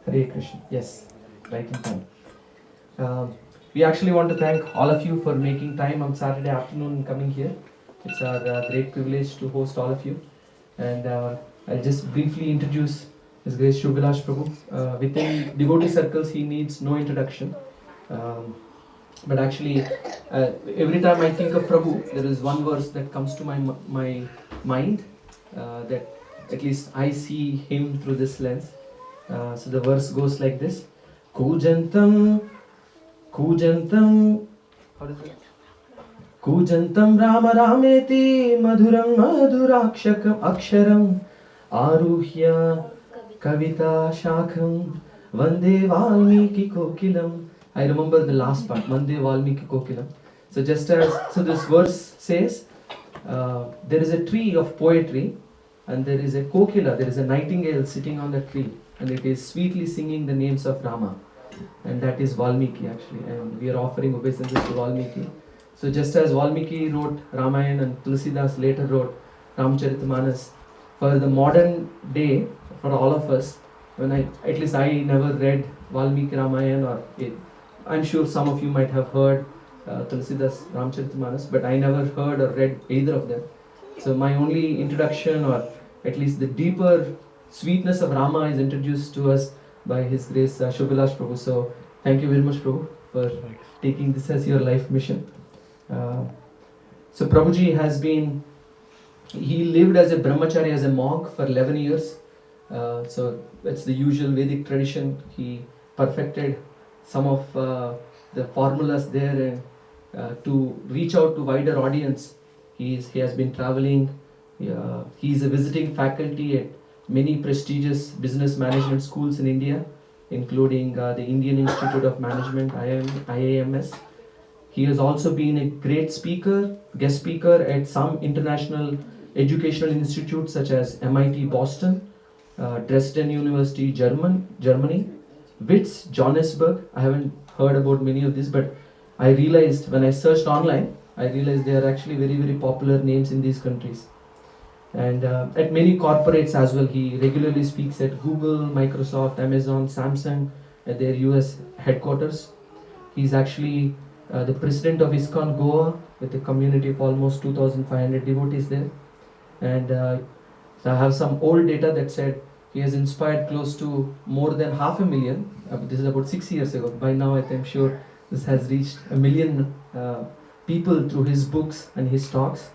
Hare Krishna. Yes, right in time. We actually want to thank all of you for making time on Saturday afternoon and coming here. It's our great privilege to host all of you. And I'll just briefly introduce His Grace Shubha Prabhu. Within devotee circles, he needs no introduction. But actually, every time I think of Prabhu, there is one verse that comes to my mind that at least I see him through this lens. So the verse goes like this: Kujantam, Kujantam, how does it? Kujantam Rama Rameti Madhuram Madhurakshakam Aksharam Aruhya Kavita Shakham Vande Valmiki Kokilam. I remember the last part, Vande Valmiki Kokilam. So just as this verse says, there is a tree of poetry, and there is a kokila, there is a nightingale sitting on the tree, and it is sweetly singing the names of Rama, and that is Valmiki actually, and we are offering obeisances to Valmiki. So just as Valmiki wrote Ramayana and Tulsidas later wrote Ramcharitmanas, for the modern day, for all of us, at least I never read Valmiki Ramayana, or I'm sure some of you might have heard Tulsidas Ramcharitmanas, but I never heard or read either of them. So my only introduction, or at least the deeper sweetness of Rama, is introduced to us by His Grace Shubha Prabhu. So thank you very much, Prabhu, for taking this as your life mission. So Prabhuji he lived as a brahmachari, as a monk for 11 years. So that's the usual Vedic tradition. He perfected some of the formulas there, and to reach out to wider audience, he has been traveling. He is a visiting faculty at many prestigious business management schools in India, including the Indian Institute of Management, IIMS. He has also been a great speaker, guest speaker at some international educational institutes such as MIT Boston, Dresden University Germany, WITS Johannesburg. I haven't heard about many of these, but I realized when I searched online, they are actually very, very popular names in these countries. And at many corporates as well. He regularly speaks at Google, Microsoft, Amazon, Samsung at their US headquarters. He's actually the president of ISKCON Goa, with a community of almost 2,500 devotees there. And so I have some old data that said he has inspired close to more than 500,000. This is about 6 years ago. By now, I'm sure this has reached 1 million people through his books and his talks.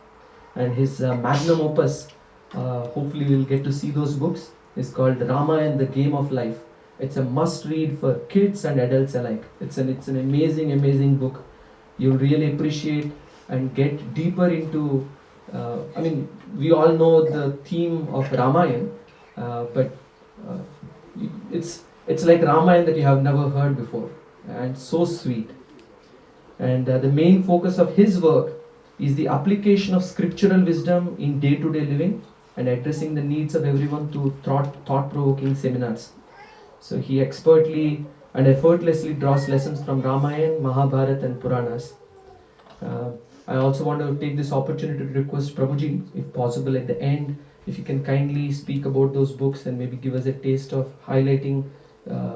And his magnum opus, hopefully we'll get to see those books, is called Rama and the Game of Life. It's a must read for kids and adults alike. It's an amazing book. You'll really appreciate and get deeper into, we all know the theme of Ramayana, but it's like Ramayana that you have never heard before, and so sweet. And the main focus of his work is the application of scriptural wisdom in day-to-day living and addressing the needs of everyone through thought-provoking seminars. So he expertly and effortlessly draws lessons from Ramayana, Mahabharata and Puranas. I also want to take this opportunity to request Prabhuji, if possible at the end, if you can kindly speak about those books and maybe give us a taste of highlighting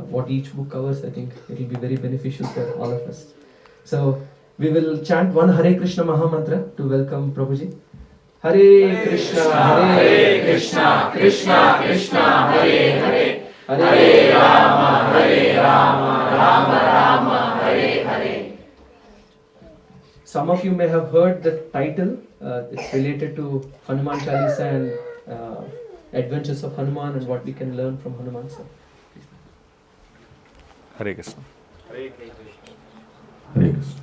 what each book covers. I think it will be very beneficial for all of us. So we will chant one Hare Krishna Maha Mantra to welcome Prabhuji. Hare Krishna, Hare Krishna, Krishna Krishna, Hare Hare, Hare Rama, Rama Rama, Hare Hare. Some of you may have heard the title. It's related to Hanuman chalisa and adventures of Hanuman and what we can learn from Hanuman. So, Hare Krishna. Hare Krishna. Hare Krishna.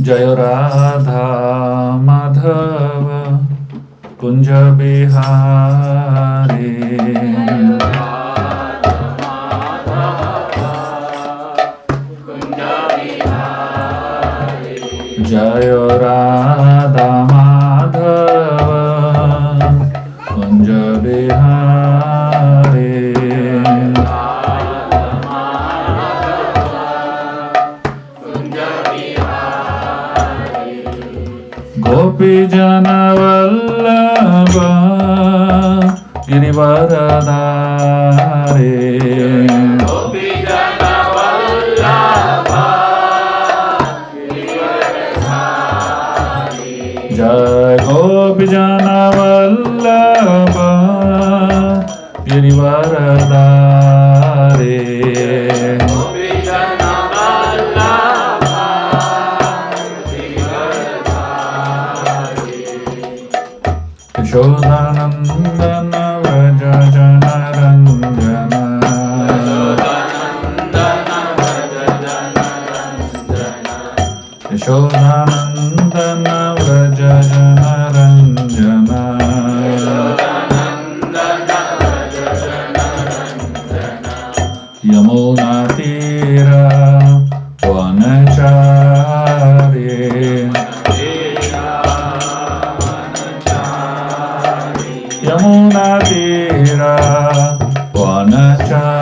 Jaya Radha Madhava Kunja Bihari Jaya Radha Madhava Kunja Bihari Gopi Jana Vallabha गिरिवरधारे जय गोपी जन वल्लभ गिरिवरधारे यशोदानंदन व्रज जनरंजन यशोदानंदन व्रज जनरंजन यमुना तीर वनचार्ये यमुना तीर वनचार्ये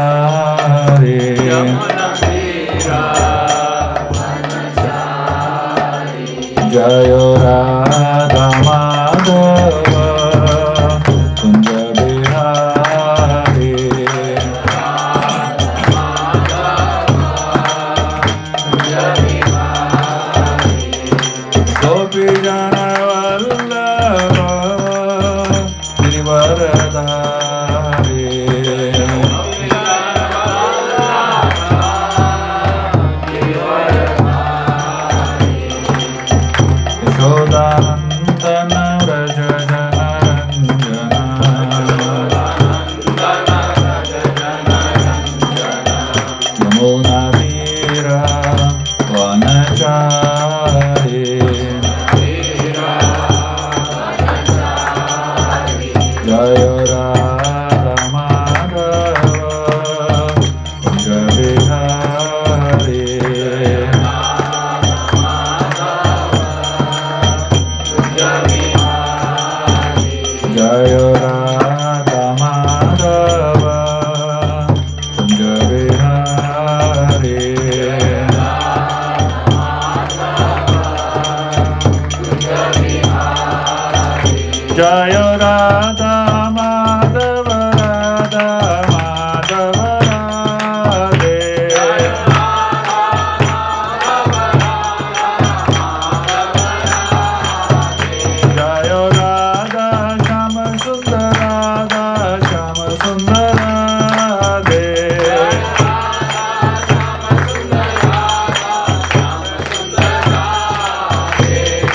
जय राधा माधव कुंज बिहारी गोपी जन वल्लभ गिरिवरधारी यशोदानंदन व्रज जनरंजन यमुना तीर वनचार्ये जय राधा माधव कुंज बिहारी जय राधा माधव कुंज बिहारी जय राधा माधव राधा माधव राधे जय राधा श्याम सुंदर राधा श्याम सुंदर राधे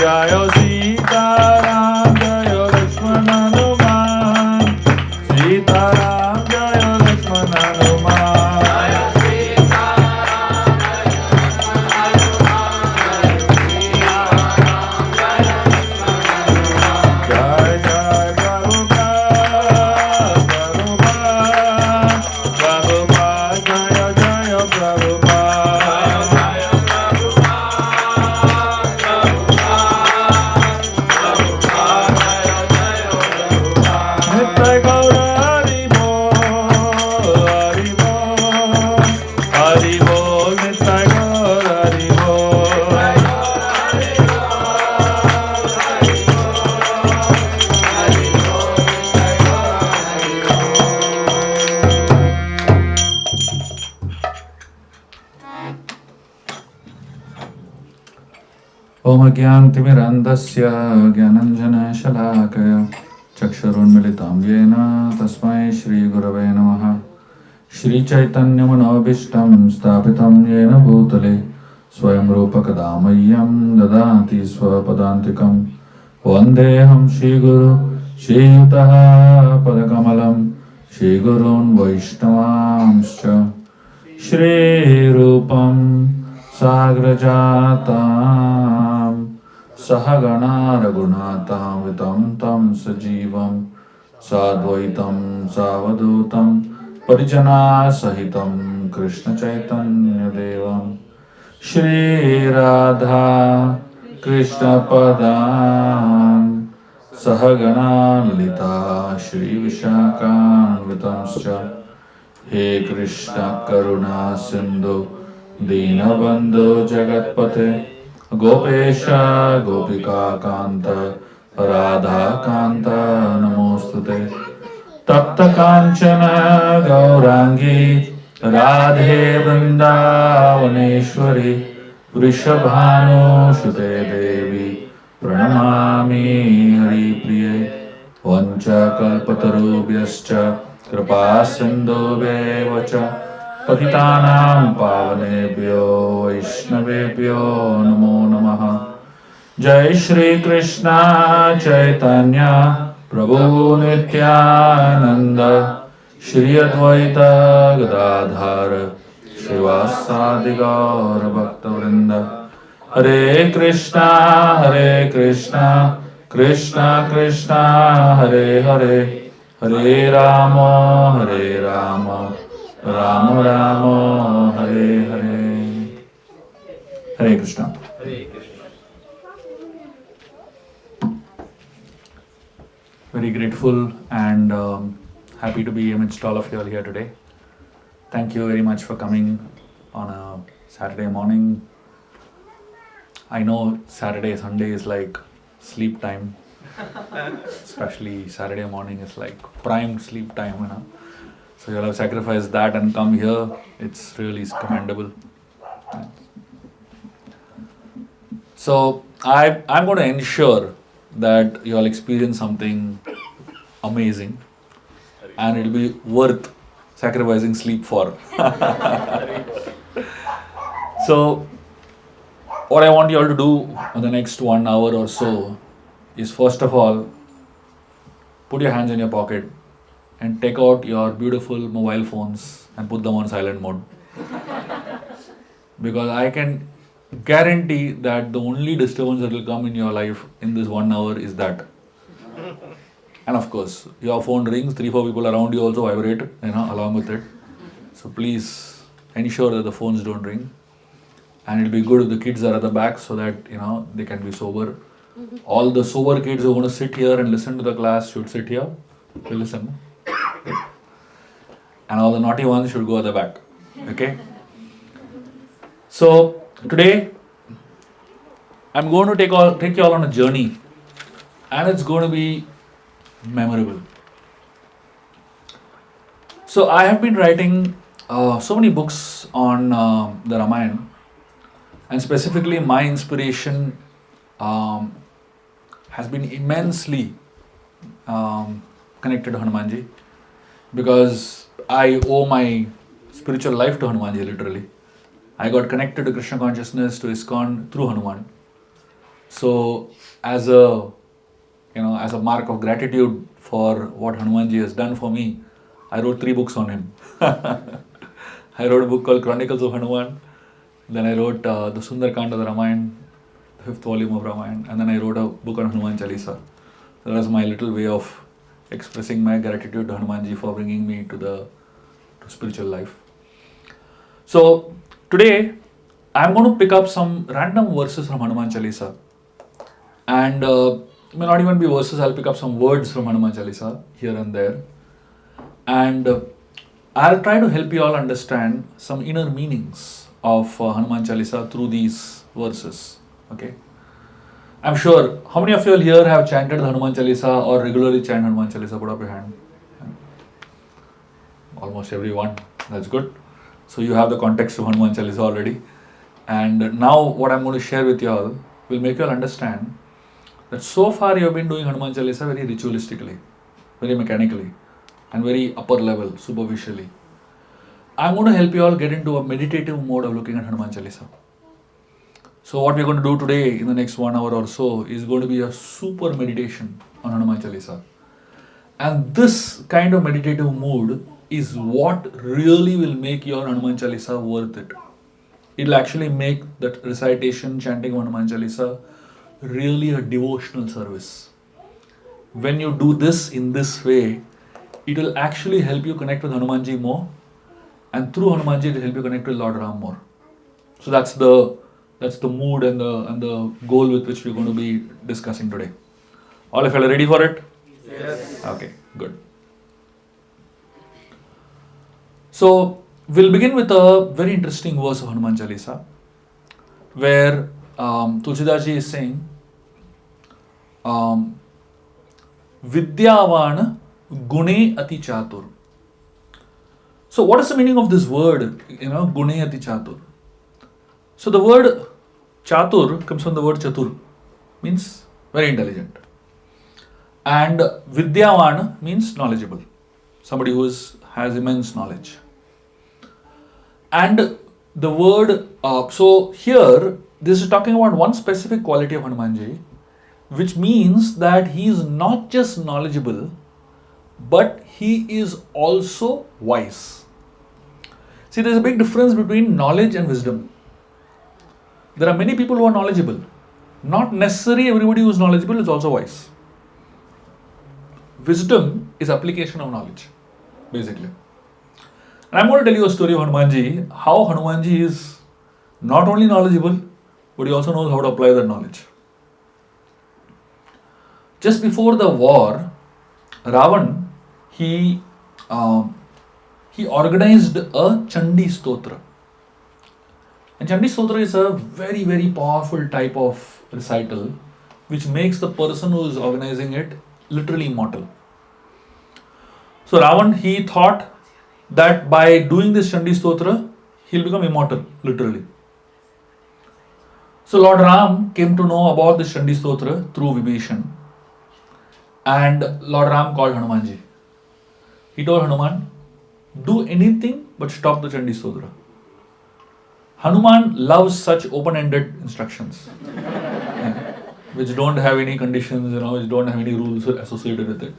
जय सीताराम जय लक्ष्मण हनुमान सीताराम जय लक्ष्मण हनुमान जय जय प्रभुपाद प्रभुपाद प्रभुपाद जय जय प्रभुपाद नित्य गौर हरि बोल हरि बोल हरि बोल नित्य गौर हरि बोल ओम ज्ञानतिमिरान्धस्य ज्ञानञ्जनशलाकया चक्षुरुन्मिलितं येन तस्मै श्रीगुरवे नमः श्रीचैतन्यमनोभीष्टं स्थापितं येन भूतले स्वयं रूपकदा मह्यं ददाति स्वपदान्तिकं वन्देऽहं श्रीगुरु श्रीयुतः पदकमलं श्रीगुरून् वैष्णवांश्च श्रीरूपं साग्रजातां सहगणा रघुनाथान्वितं तं सजीवं साद्वैतं सावधूतं परिजनासहितं कृष्णचैतन्यदेवं श्रीराधा कृष्णपदान् सहगणा ललिता श्रीविशाखान्वितंश्च हे कृष्ण करुणा सिन्धु दीनबन्धु जगत्पते गोपेश गोपिका कान्त राधा कान्त नमोस्तुते तप्त कांचन गौरांगी राधे वृंदावनेश्वरी वृषभानुसुते देवी प्रणमामि हरिप्रिये वंशकल्पतरुभ्यश्च कृपा सिन्धुभ्येव च पतितानां पावनेभ्यो वैष्णवेभ्यो नमो नमः। जय श्री कृष्ण चैतन्य प्रभु नित्यानंद श्री अद्वैत गदाधर श्रीवासादि गौर भक्तवृंद। हरे कृष्णा कृष्णा कृष्णा हरे हरे, हरे राम राम राम हरे हरे। हरे Krishna. Very grateful and happy to be amidst all of you all here today. Thank you very much for coming on a Saturday morning. I know Saturday, Sunday is like sleep time. Especially Saturday morning is like prime sleep time, you know. So you'll have sacrificed that and come here. It's really commendable. So I'm going to ensure that you all experience something amazing and it'll be worth sacrificing sleep for. So what I want you all to do in the next 1 hour or so is, first of all, put your hands in your pocket and take out your beautiful mobile phones and put them on silent mode. Because I can guarantee that the only disturbance that will come in your life in this 1 hour is that. And of course, your phone rings, 3-4 people around you also vibrate, you know, along with it. So please ensure that the phones don't ring. And it'll be good if the kids are at the back so that, you know, they can be sober. All the sober kids who are going to sit here and listen to the class should sit here to listen. And all the naughty ones should go at the back. Okay? So today, I'm going to take you all on a journey, and it's going to be memorable. So I have been writing so many books on the Ramayana, and specifically my inspiration has been immensely connected to Hanumanji, because I owe my spiritual life to Hanumanji literally. I got connected to Krishna consciousness, to ISKCON through Hanuman. So as a mark of gratitude for what Hanumanji has done for me, I wrote 3 books on him. I wrote a book called Chronicles of Hanuman. Then I wrote the Sundarkand of the Ramayana, the 5th volume of Ramayana. And then I wrote a book on Hanuman chalisa. That was my little way of expressing my gratitude to Hanumanji for bringing me to spiritual life. So today, I'm going to pick up some random verses from Hanuman Chalisa. And it may not even be verses, I'll pick up some words from Hanuman Chalisa here and there. And I'll try to help you all understand some inner meanings of Hanuman Chalisa through these verses. Okay? I'm sure, how many of you all here have chanted the Hanuman Chalisa or regularly chant Hanuman Chalisa? Put up your hand. Almost everyone. That's good. So you have the context of Hanuman Chalisa already. And now what I'm going to share with you all will make you all understand that so far you have been doing Hanuman Chalisa very ritualistically, very mechanically, and very upper level, superficially. I'm going to help you all get into a meditative mode of looking at Hanuman Chalisa. So what we're going to do today in the next 1 hour or so is going to be a super meditation on Hanuman Chalisa. And this kind of meditative mood is what really will make your Hanuman Chalisa worth it. It will actually make that recitation, chanting of Hanuman Chalisa really a devotional service. When you do this in this way, it will actually help you connect with Hanumanji more, and through Hanumanji it will help you connect with Lord Ram more. So that's the mood and the goal with which we're going to be discussing today. All of you are ready for it? Yes. Okay, good. So we'll begin with a very interesting verse of Hanuman Chalisa, where Tulsidas ji is saying, Vidyavan Gune ati chatur. So what is the meaning of this word, Gune ati chatur? So the word chatur comes from the word chatur, means very intelligent. And vidyavan means knowledgeable, somebody who has immense knowledge. And the word, so here, this is talking about one specific quality of Hanumanji, which means that he is not just knowledgeable, but he is also wise. See, there's a big difference between knowledge and wisdom. There are many people who are knowledgeable. Not necessarily everybody who is knowledgeable is also wise. Wisdom is application of knowledge, basically. And I'm going to tell you a story of Hanumanji, how Hanumanji is not only knowledgeable, but he also knows how to apply that knowledge. Just before the war, Ravan, he organized a Chandi Stotra. And Chandi Stotra is a very, very powerful type of recital which makes the person who is organizing it literally immortal. So Ravan, he thought that by doing this Chandi Stotra, he'll become immortal, literally. So Lord Ram came to know about this Chandi Stotra through Vibhishan. And Lord Ram called Hanumanji. He told Hanuman, do anything but stop the Chandi Stotra. Hanuman loves such open-ended instructions, which don't have any conditions, which don't have any rules associated with it.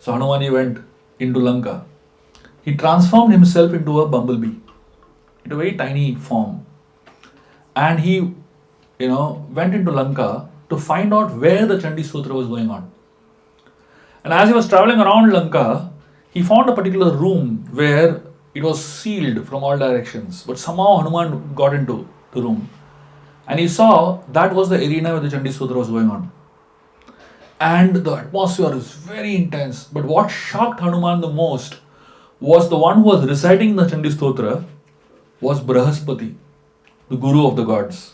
So Hanuman went into Lanka. He transformed himself into a bumblebee, into a very tiny form. And he, went into Lanka to find out where the Chandi Stotra was going on. And as he was traveling around Lanka, he found a particular room where it was sealed from all directions. But somehow Hanuman got into the room. And he saw that was the arena where the Chandi Stotra was going on. And the atmosphere is very intense. But what shocked Hanuman the most was the one who was reciting the Chandi Stotra was Brahaspati, the guru of the gods.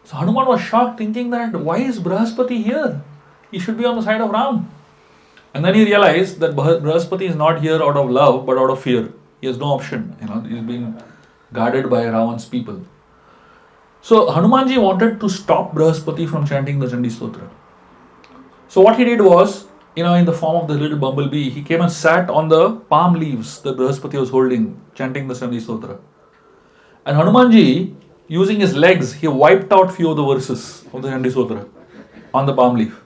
So Hanuman was shocked, thinking that why is Brahaspati here? He should be on the side of Ram. And then he realized that Brahaspati is not here out of love but out of fear. He has no option. He's being guarded by Ravan's people. So Hanumanji wanted to stop Brahaspati from chanting the Chandi Stotra. So what he did was, in the form of the little bumblebee, he came and sat on the palm leaves that Brahaspati was holding, chanting the Chandi Stotra. And Hanumanji, using his legs, he wiped out few of the verses of the Chandi Stotra on the palm leaf.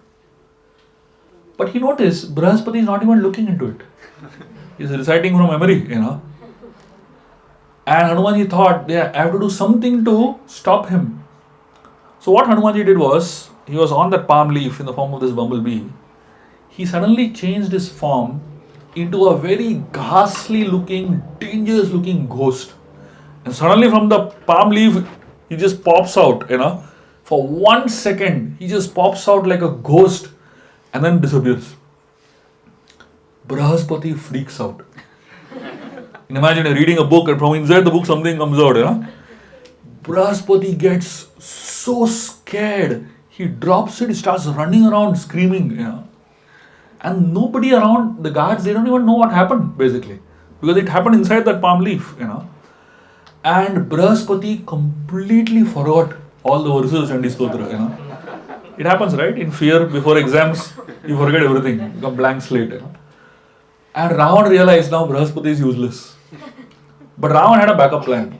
But he noticed Brahaspati is not even looking into it. He is reciting from memory, And Hanumanji thought, I have to do something to stop him. So what Hanumanji did was, he was on that palm leaf in the form of this bumblebee. He suddenly changed his form into a very ghastly looking, dangerous looking ghost. And suddenly from the palm leaf, he just pops out, For 1 second, he just pops out like a ghost and then disappears. Brahaspati freaks out. Imagine you're reading a book and from inside the book something comes out, Brahaspati gets so scared. He drops it, starts running around screaming, And nobody around, the guards, they don't even know what happened, basically. Because it happened inside that palm leaf, And Brahaspati completely forgot all the verses and Chandi Stotra, It happens, right? In fear, before exams, you forget everything. You become blank slate, And Ravan realized now Brahaspati is useless. But Ravan had a backup plan.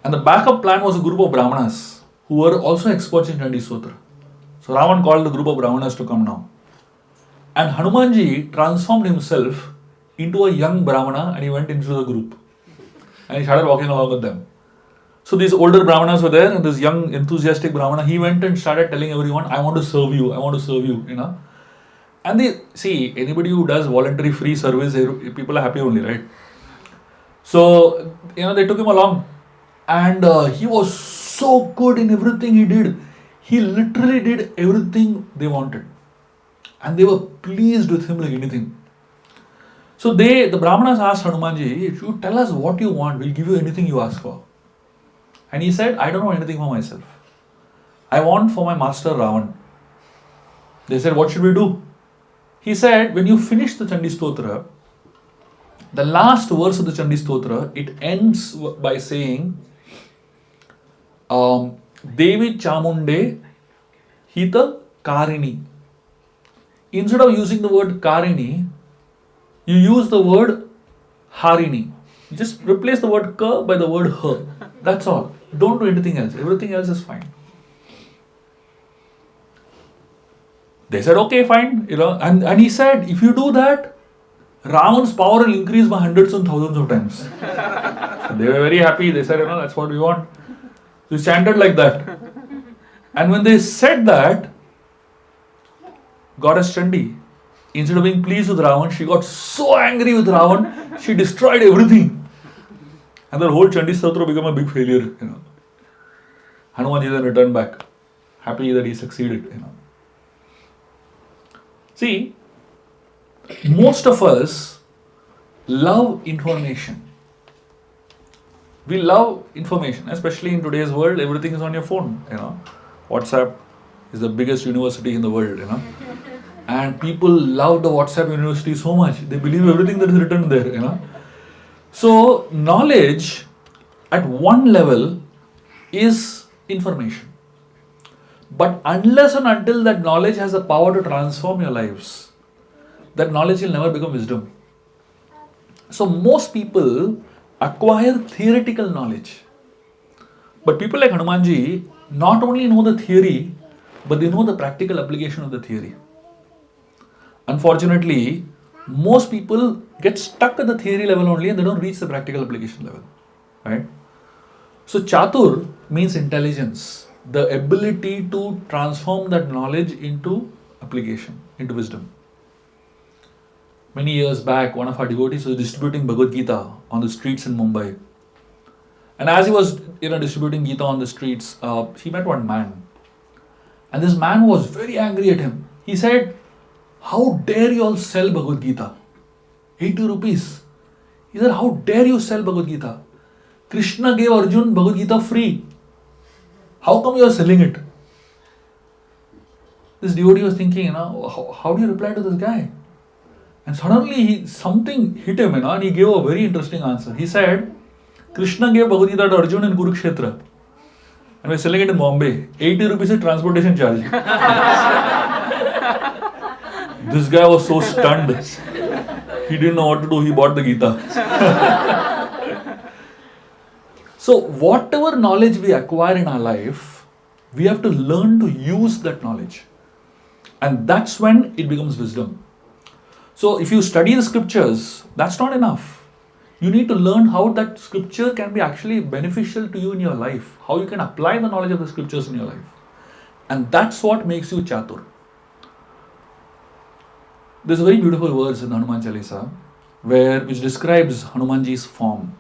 And the backup plan was a group of Brahmanas who were also experts in Chandi Stotra. So Ravan called the group of Brahmanas to come now. And Hanumanji transformed himself into a young Brahmana and he went into the group. And he started walking along with them. So these older Brahmanas were there and this young enthusiastic Brahmana, he went and started telling everyone, I want to serve you, And they, see, anybody who does voluntary free service, people are happy only, right? So, they took him along. And he was so good in everything he did. He literally did everything they wanted. And they were pleased with him like anything. So the Brahmanas asked Hanumanji, if you tell us what you want, we'll give you anything you ask for. And he said, I don't want anything for myself. I want for my master Ravan. They said, what should we do? He said, when you finish the Chandi Stotra, the last verse of the Chandi Stotra, it ends by saying, Devi Chamunde Hita Karini. Instead of using the word Karini, you use the word Harini. Just replace the word Ka by the word Her. That's all. Don't do anything else. Everything else is fine. They said, okay, fine. And he said, if you do that, Ravan's power will increase by hundreds and thousands of times. So they were very happy. They said, that's what we want. So he chanted like that. And when they said that, Goddess Chandi, instead of being pleased with Ravan, she got so angry with Ravan, she destroyed everything. And the whole Chandi Stotra became a big failure. Hanuman then returned back, happy that he succeeded. See, most of us love information. We love information, especially in today's world. Everything is on your phone. WhatsApp is the biggest university in the world. And people love the WhatsApp university so much. They believe everything that is written there. So knowledge at one level is information. But unless and until that knowledge has the power to transform your lives, that knowledge will never become wisdom. So most people acquire theoretical knowledge. But people like Hanumanji not only know the theory, but they know the practical application of the theory. Unfortunately, most people get stuck at the theory level only and they don't reach the practical application level. Right? So Chatur means intelligence, the ability to transform that knowledge into application, into wisdom. Many years back, one of our devotees was distributing Bhagavad Gita on the streets in Mumbai. And as he was distributing Gita on the streets, he met one man. And this man was very angry at him. He said, how dare you all sell Bhagavad Gita? 80 rupees. He said, how dare you sell Bhagavad Gita? Krishna gave Arjun Bhagavad Gita free. How come you are selling it? This devotee was thinking, how do you reply to this guy? And suddenly something hit him, and he gave a very interesting answer. He said, Krishna gave Bhagavad Gita to Arjun in Kurukshetra. And we're selling it in Bombay. 80 rupees is transportation charge. This guy was so stunned. He didn't know what to do. He bought the Gita. So whatever knowledge we acquire in our life, we have to learn to use that knowledge. And that's when it becomes wisdom. So if you study the scriptures, that's not enough. You need to learn how that scripture can be actually beneficial to you in your life. How you can apply the knowledge of the scriptures in your life. And that's what makes you Chatur. There's a very beautiful verse in the Hanuman chalisa which describes Hanumanji's form.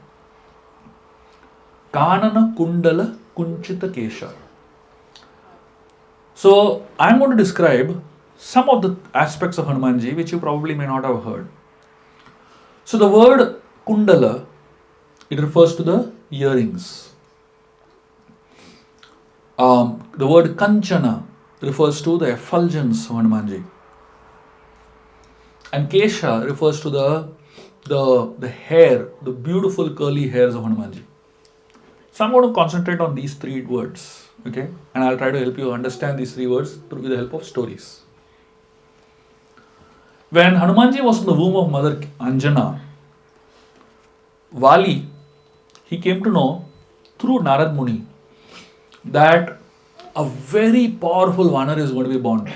Kanana Kundala Kunchita Kesha. So I'm going to describe some of the aspects of Hanumanji which you probably may not have heard. So the word Kundala, it refers to the earrings. The word Kanchana refers to the effulgence of Hanumanji. And Kesha refers to the hair, the beautiful curly hairs of Hanumanji. So I'm going to concentrate on these three words, okay? And I'll try to help you understand these three words with the help of stories. When Hanumanji was in the womb of Mother Anjana, Vali, he came to know through Narad Muni that a very powerful Vanar is going to be born.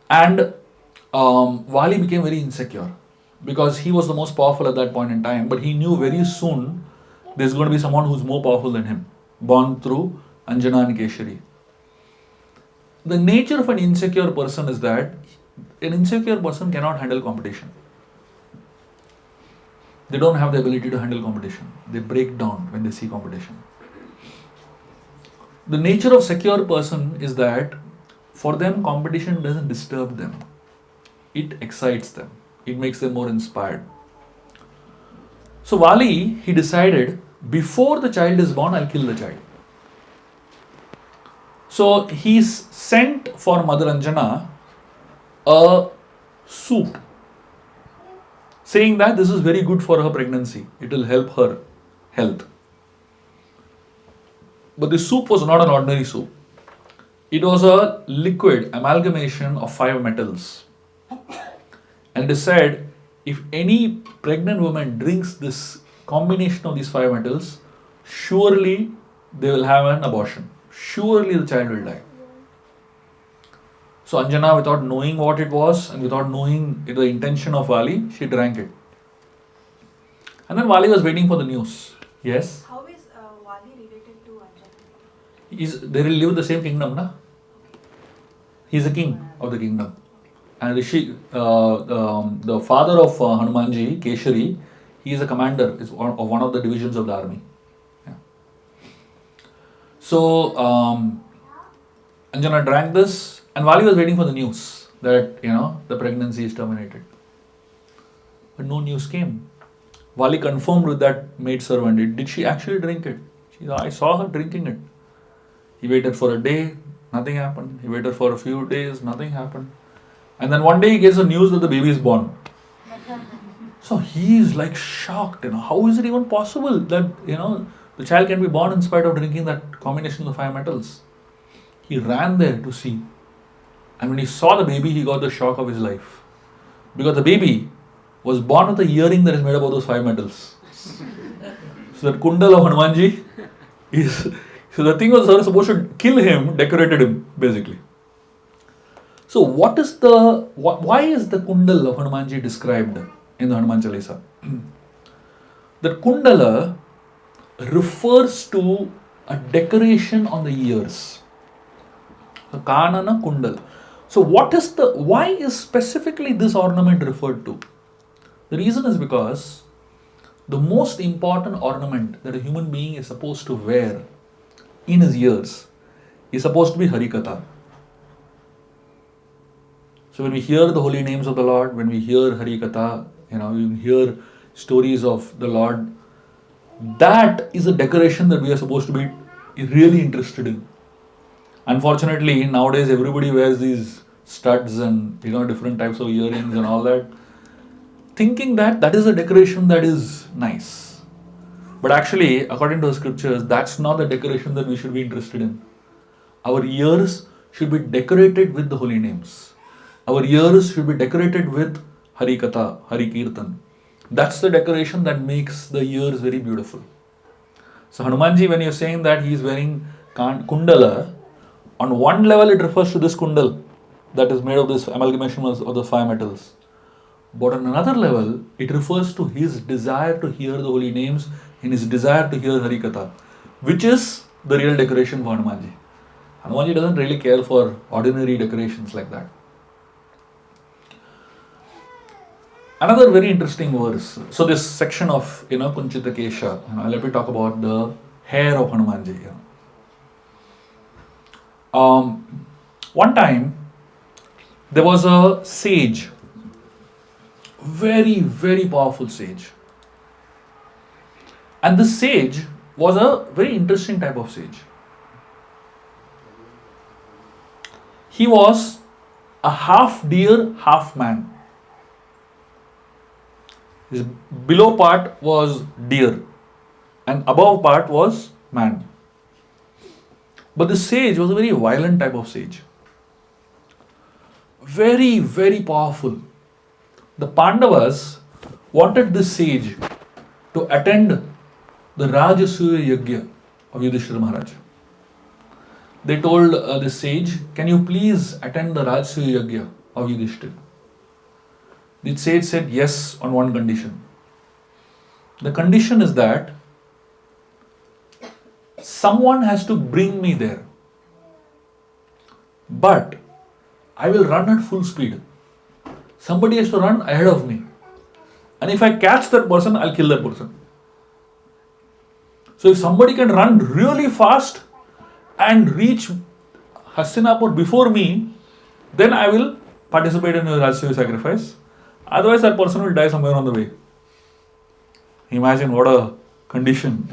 And Vali became very insecure because he was the most powerful at that point in time, but he knew very soon there's going to be someone who's more powerful than him, born through Anjana and Keshari. The nature of an insecure person is that an insecure person cannot handle competition. They don't have the ability to handle competition. They break down when they see competition. The nature of secure person is that for them competition doesn't disturb them. It excites them. It makes them more inspired. So Vali, he decided, before the child is born, I'll kill the child. So he's sent for Mother Anjana a soup, saying that this is very good for her pregnancy. It will help her health. But the soup was not an ordinary soup. It was a liquid amalgamation of 5 metals. And it is said, if any pregnant woman drinks this combination of these 5 metals, surely they will have an abortion. Surely the child will die. So Anjana, without knowing what it was and without knowing the intention of Vali, she drank it. And then Vali was waiting for the news. Yes? How is Vali related to Anjana? They will live in the same kingdom, na? He is the king of the kingdom. And the father of Hanumanji, Keshari, he is a commander of one of the divisions of the army. Yeah. So Anjana drank this, and Vali was waiting for the news that the pregnancy is terminated. But no news came. Vali confirmed with that maid servant, did she actually drink it? I saw her drinking it. He waited for a day, nothing happened. He waited for a few days, nothing happened. And then one day he gets the news that the baby is born. So he is like shocked. How is it even possible that the child can be born in spite of drinking that combination of 5 metals? He ran there to see. And when he saw the baby, he got the shock of his life. Because the baby was born with a earring that is made up of those 5 metals. So that kundal of Hanumanji is... So the thing was supposed to kill him, decorated him, basically. So why is the kundal of Hanumanji described in the Hanuman chalisa? The kundala refers to a decoration on the ears. The kanana kundal. So why is specifically this ornament referred to? The reason is because the most important ornament that a human being is supposed to wear in his ears is supposed to be Harikatha. So when we hear the holy names of the Lord, when we hear Harikatha, we hear stories of the Lord, that is a decoration that we are supposed to be really interested in. Unfortunately, nowadays everybody wears these studs and different types of earrings and all that, thinking that is a decoration that is nice. But actually, according to the scriptures, that's not the decoration that we should be interested in. Our ears should be decorated with the holy names. Our ears should be decorated with Harikatha, Harikirtan. That's the decoration that makes the ears very beautiful. So Hanumanji, when you're saying that he is wearing kundala, on one level it refers to this kundal that is made of this amalgamation of the 5 metals. But on another level, it refers to his desire to hear the holy names and his desire to hear Harikatha, which is the real decoration for Hanumanji. Hanumanji doesn't really care for ordinary decorations like that. Another very interesting verse. So this section of Kunchita Kesha, let me talk about the hair of Hanumanji. One time there was a sage, very, very powerful sage. And this sage was a very interesting type of sage. He was a half deer, half man. His below part was deer and above part was man. But the sage was a very violent type of sage. Very, very powerful. The Pandavas wanted this sage to attend the Rajasuya Yagya of Yudhishthira Maharaj. They told the sage, can you please attend the Rajasuya Yagya of Yudhishthira? The sage said yes on one condition. The condition is that someone has to bring me there. But I will run at full speed. Somebody has to run ahead of me. And if I catch that person, I'll kill that person. So if somebody can run really fast and reach Hastinapur before me, then I will participate in the Rajasuya sacrifice. Otherwise, that person will die somewhere on the way. Imagine what a condition,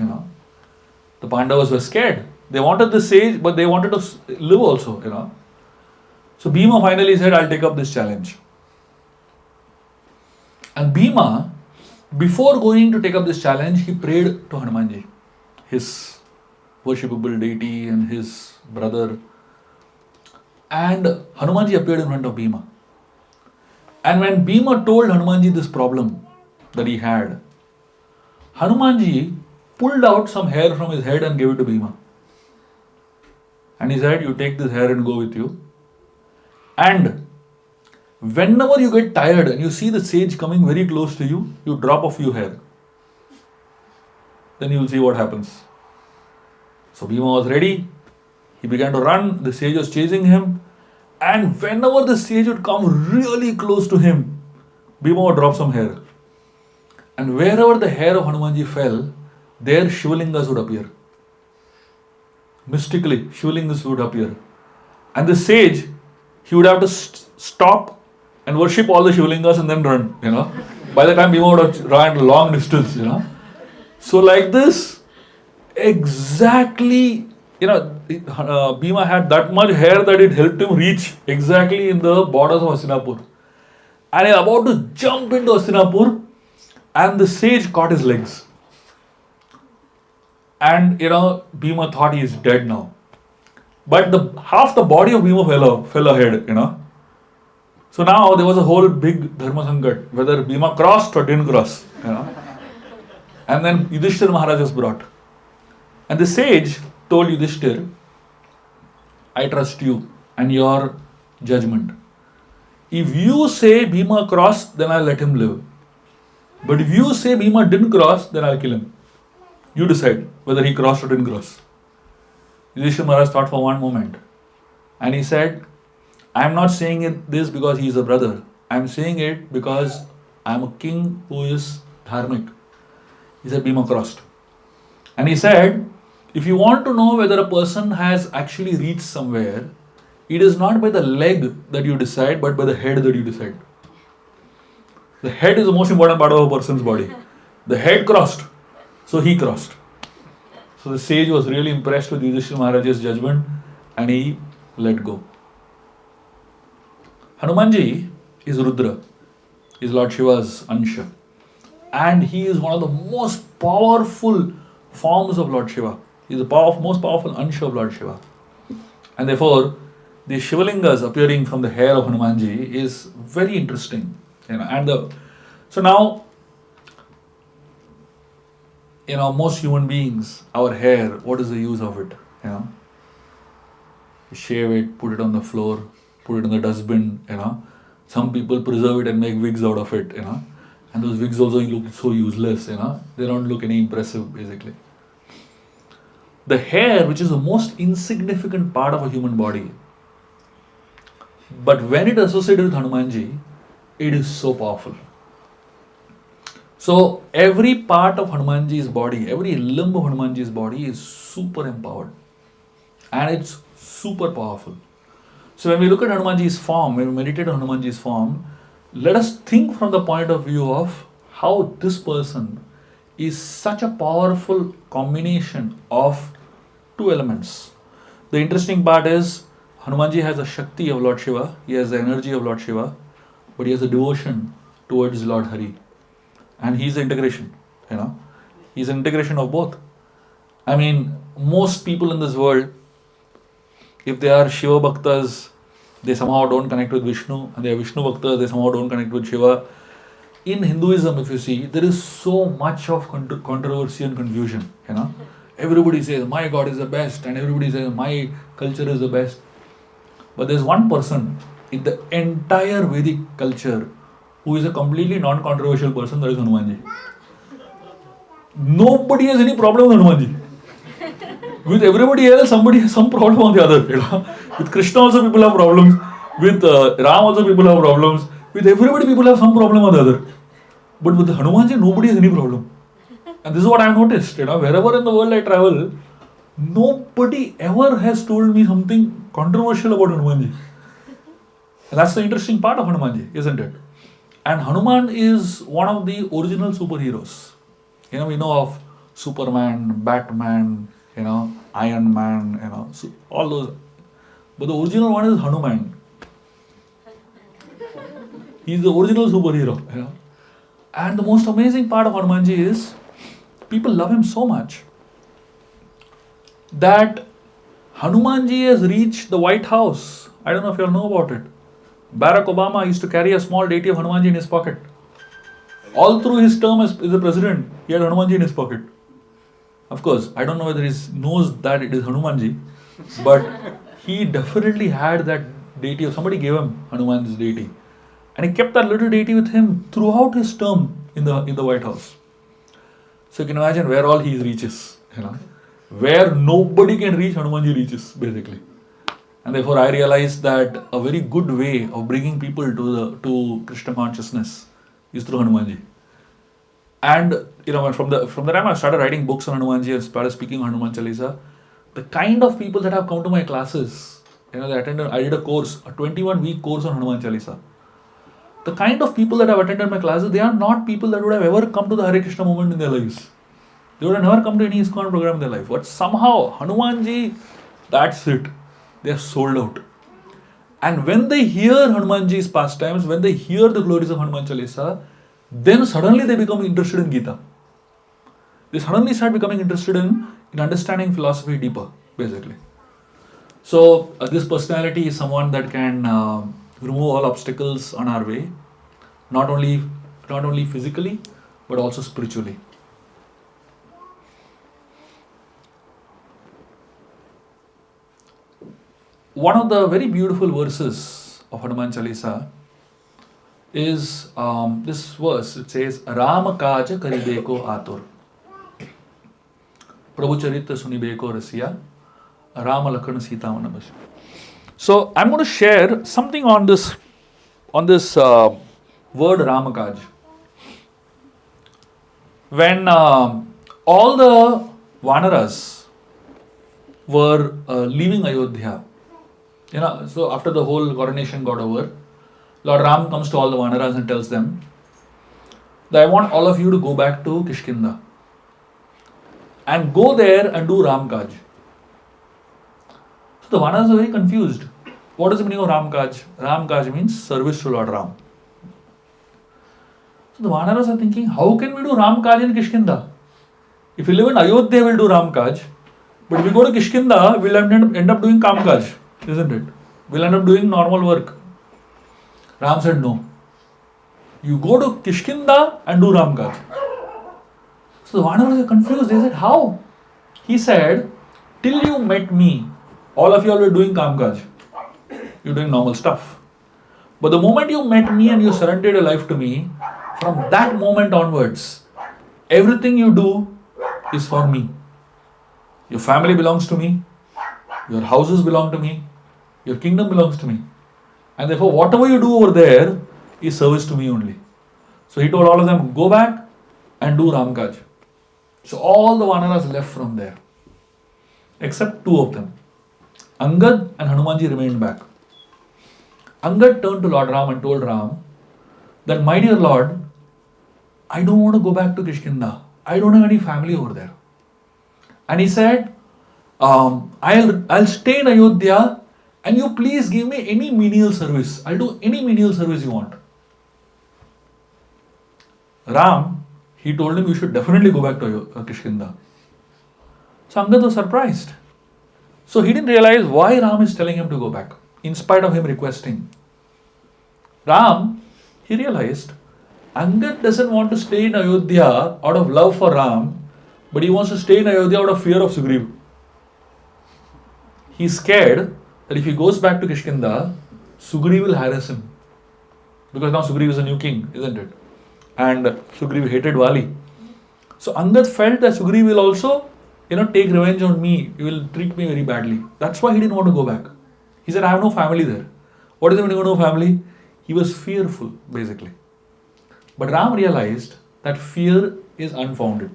The Pandavas were scared. They wanted the sage, but they wanted to live also, So Bhima finally said, I'll take up this challenge. And Bhima, before going to take up this challenge, he prayed to Hanumanji, his worshipable deity and his brother. And Hanumanji appeared in front of Bhima. And when Bhima told Hanumanji this problem that he had, Hanumanji pulled out some hair from his head and gave it to Bhima. And he said, you take this hair and go with you. And whenever you get tired and you see the sage coming very close to you, you drop a few hair. Then you will see what happens. So Bhima was ready. He began to run. The sage was chasing him. And whenever the sage would come really close to him, Bhima would drop some hair. And wherever the hair of Hanumanji fell, there Shivalingas would appear. Mystically, Shivalingas would appear. And the sage, he would have to stop and worship all the Shivalingas and then run, By the time Bhima would have run a long distance, So like this, exactly, Bhima had that much hair that it helped him reach exactly in the borders of Hastinapur. And he was about to jump into Hastinapur, and the sage caught his legs. And, Bhima thought he is dead now. But half the body of Bhima fell ahead, So now there was a whole big Dharma Sankat, whether Bhima crossed or didn't cross, And then Yudhishthira Maharaj was brought. And the sage told Yudhishthira, I trust you and your judgment. If you say Bhima crossed, then I'll let him live. But if you say Bhima didn't cross, then I'll kill him. You decide whether he crossed or didn't cross. Yudhishthira Maharaj thought for one moment. And he said, I am not saying this because he is a brother. I am saying it because I am a king who is dharmic. He said, Bhima crossed. And he said, if you want to know whether a person has actually reached somewhere, it is not by the leg that you decide, but by the head that you decide. The head is the most important part of a person's body. The head crossed, so he crossed. So the sage was really impressed with Yudhishthira Maharaj's judgment and he let go. Hanumanji is Rudra, is Lord Shiva's Ansha. And he is one of the most powerful forms of Lord Shiva. He is the most powerful Ansha of Lord Shiva. And therefore, the Shivalingas appearing from the hair of Hanumanji is very interesting. So now, most human beings, our hair, what is the use of it? You shave it, put it on the floor, put it in the dustbin, Some people preserve it and make wigs out of it, And those wigs also look so useless, They don't look any impressive, basically. The hair, which is the most insignificant part of a human body, but when it associated with Hanumanji, it is so powerful. So every part of Hanumanji's body, every limb of Hanumanji's body is super empowered. And it's super powerful. So when we look at Hanumanji's form, when we meditate on Hanumanji's form, let us think from the point of view of how this person is such a powerful combination of two elements. The interesting part is Hanumanji has the Shakti of Lord Shiva, he has the energy of Lord Shiva, but he has a devotion towards Lord Hari. And he's the integration, He's an integration of both. I mean, most people in this world, if they are Shiva Bhaktas, they somehow don't connect with Vishnu, and they are Vishnu Bhaktas, they somehow don't connect with Shiva. In Hinduism, if you see, there is so much of controversy and confusion, Everybody says, my God is the best, and everybody says, my culture is the best. But there's one person in the entire Vedic culture who is a completely non-controversial person, that is Hanumanji. Nobody has any problem with Hanumanji. With everybody else, somebody has some problem on the other. With Krishna also people have problems. With Ram also people have problems. With everybody people have some problem on the other. But with Hanumanji, nobody has any problem. And this is what I have noticed. Wherever in the world I travel, nobody ever has told me something controversial about Hanumanji. And that's the interesting part of Hanumanji, isn't it? And Hanuman is one of the original superheroes. We know of Superman, Batman, Iron Man, so all those. But the original one is Hanuman. He's the original superhero. And the most amazing part of Hanumanji is people love him so much that Hanumanji has reached the White House. I don't know if you all know about it. Barack Obama used to carry a small deity of Hanumanji in his pocket. All through his term as the president, he had Hanumanji in his pocket. Of course, I don't know whether he knows that it is Hanumanji, but he definitely had that deity, or somebody gave him Hanuman's deity. And he kept that little deity with him throughout his term in the White House. So you can imagine where all he reaches, where nobody can reach, Hanumanji reaches, basically. And therefore I realized that a very good way of bringing people to Krishna consciousness is through Hanumanji. And from the time I started writing books on Hanumanji and started speaking on Hanuman chalisa, the kind of people that have come to my classes, I did a course, a 21-week course on Hanuman chalisa. The kind of people that have attended my classes, they are not people that would have ever come to the Hare Krishna movement in their lives. They would have never come to any ISKCON program in their life. But somehow, Hanumanji, that's it. They are sold out. And when they hear Hanumanji's pastimes, when they hear the glories of Hanuman chalisa, then suddenly they become interested in Gita. They suddenly start becoming interested in understanding philosophy deeper, basically. So, this personality is someone that can remove all obstacles on our way, not only physically, but also spiritually. One of the very beautiful verses of Hanuman Chalisa is this verse. It says, Rama kaja karibeko atur, Prabhu charitra sunibeko rasiya, Rama lakhan sita manabas. So I'm going to share something on this word Ramakaj. When all the Vanaras were leaving Ayodhya, so after the whole coronation got over, Lord Ram comes to all the Vanaras and tells them that I want all of you to go back to Kishkinda and go there and do Ramkaj. So the Vanaras are very confused. What is the meaning of Ramkaj? Ramkaj means service to Lord Ram. So the Vanaras are thinking, how can we do Ramkaj in Kishkinda? If we live in Ayodhya, we'll do Ramkaj. But if we go to Kishkinda, we'll end up doing Kamkaj, isn't it? We'll end up doing normal work. Ram said, no. You go to Kishkinda and do Ramkaj. So the Vanaras are confused. They said, how? He said, till you met me, all of you all were doing Kamkaj. You're doing normal stuff. But the moment you met me and you surrendered your life to me, from that moment onwards, everything you do is for me. Your family belongs to me. Your houses belong to me. Your kingdom belongs to me. And therefore, whatever you do over there is service to me only. So he told all of them, go back and do Ramkaj. So all the Vanaras left from there, except two of them. Angad and Hanumanji remained back. Angad turned to Lord Ram and told Ram that, my dear Lord, I don't want to go back to Kishkinda. I don't have any family over there. And he said, I'll stay in Ayodhya and you please give me any menial service. I'll do any menial service you want. Ram, he told him you should definitely go back to Kishkinda. So Angad was surprised. So he didn't realize why Ram is telling him to go back, in spite of him requesting. Ram, he realized, Angad doesn't want to stay in Ayodhya out of love for Ram, but he wants to stay in Ayodhya out of fear of Sugriv. He's scared that if he goes back to Kishkinda, Sugriv will harass him. Because now Sugriv is a new king, isn't it? And Sugriv hated Vali. So Angad felt that Sugriv will also, take revenge on me. He will treat me very badly. That's why he didn't want to go back. He said, I have no family there. What is the meaning of no family? He was fearful, basically. But Ram realized that fear is unfounded.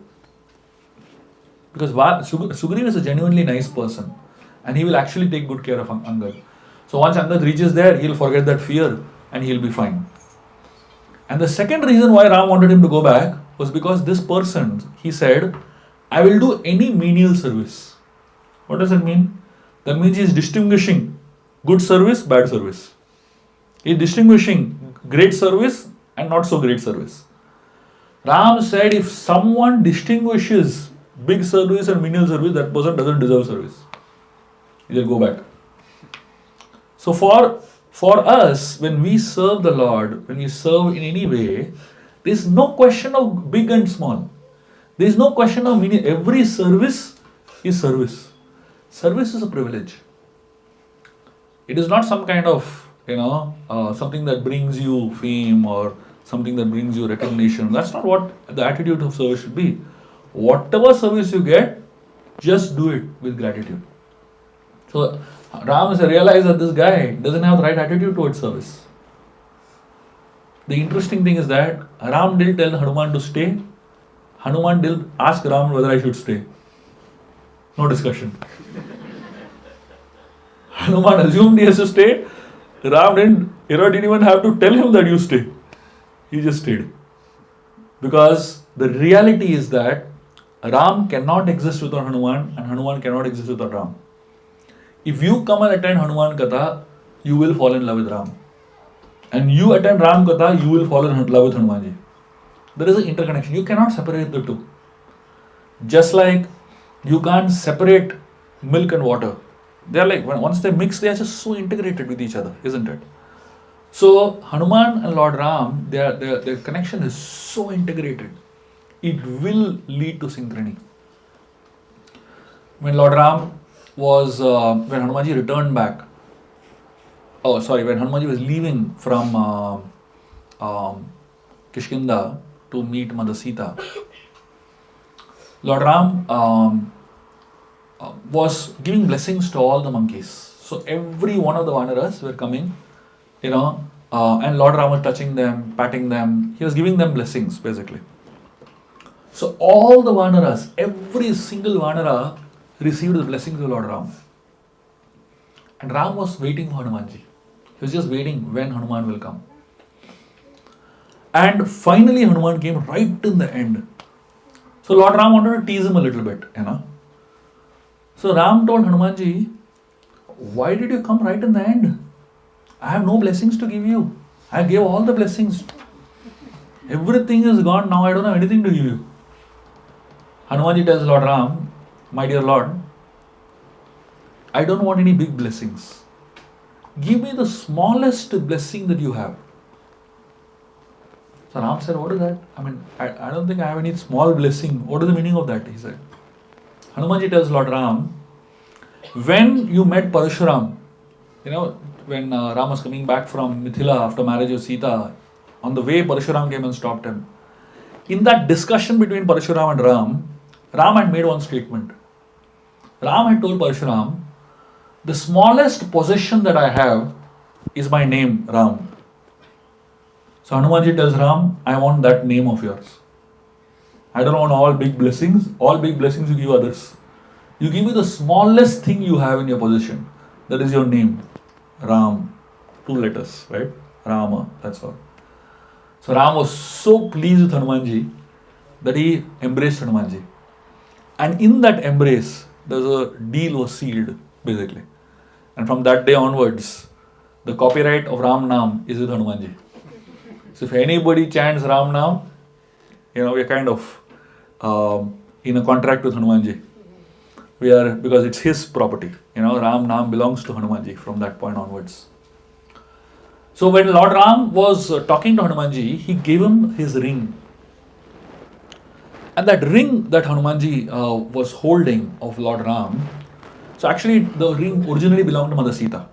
Because Sugriv is a genuinely nice person. And he will actually take good care of Angad. So once Angad reaches there, he'll forget that fear and he'll be fine. And the second reason why Ram wanted him to go back was because this person, he said, I will do any menial service. What does that mean? That means he is distinguishing good service, bad service. He is distinguishing great service and not so great service. Ram said if someone distinguishes big service and menial service, that person doesn't deserve service. He'll go back. So for us, when we serve the Lord, when we serve in any way, there is no question of big and small. There is no question of menial. Every service is service. Service is a privilege. It is not some kind of, something that brings you fame or something that brings you recognition. That's not what the attitude of service should be. Whatever service you get, just do it with gratitude. So Ram has realized that this guy doesn't have the right attitude towards service. The interesting thing is that Ram didn't tell Hanuman to stay. Hanuman didn't ask Ram whether I should stay. No discussion. Hanuman assumed he has to stay. Ram didn't even have to tell him that you stay. He just stayed. Because the reality is that Ram cannot exist without Hanuman and Hanuman cannot exist without Ram. If you come and attend Hanuman Katha, you will fall in love with Ram. And you attend Ram Katha, you will fall in love with Hanumanji. There is an interconnection. You cannot separate the two. Just like you can't separate milk and water. They are like, once they mix, they are just so integrated with each other, isn't it? So Hanuman and Lord Ram, their connection is so integrated. It will lead to synchrony. When Lord Ram was, when Hanumanji returned back, when Hanumanji was leaving from Kishkinda to meet Mother Sita, Lord Ram was giving blessings to all the monkeys. So every one of the Vanaras were coming, and Lord Ram was touching them, patting them. He was giving them blessings, basically. So all the Vanaras, every single Vanara received the blessings of Lord Ram. And Ram was waiting for Hanumanji. He was just waiting when Hanuman will come. And finally Hanuman came right in the end. So Lord Ram wanted to tease him a little bit, So Ram told Hanumanji, why did you come right in the end? I have no blessings to give you. I gave all the blessings. Everything is gone now. I don't have anything to give you. Hanumanji tells Lord Ram, my dear Lord, I don't want any big blessings. Give me the smallest blessing that you have. So Ram said, what is that? I don't think I have any small blessing. What is the meaning of that? He said. Hanumanji tells Lord Ram, when you met Parashuram, when Ram was coming back from Mithila after marriage of Sita, on the way Parashuram came and stopped him. In that discussion between Parashuram and Ram had made one statement. Ram had told Parashuram, the smallest possession that I have is my name, Ram. So Hanumanji tells Ram, I want that name of yours. I don't want all big blessings. All big blessings you give others. You give me the smallest thing you have in your possession. That is your name. Ram. 2 letters, right? Rama, that's all. So Ram was so pleased with Hanumanji that he embraced Hanumanji. And in that embrace, there's a deal was sealed, basically. And from that day onwards, the copyright of Ram Naam is with Hanumanji. So if anybody chants Ram Naam, we're kind of in a contract with Hanumanji. Because it's his property. Ram Naam belongs to Hanumanji from that point onwards. So when Lord Ram was talking to Hanumanji, he gave him his ring. And that ring that Hanumanji was holding of Lord Ram, so actually the ring originally belonged to Mother Sita.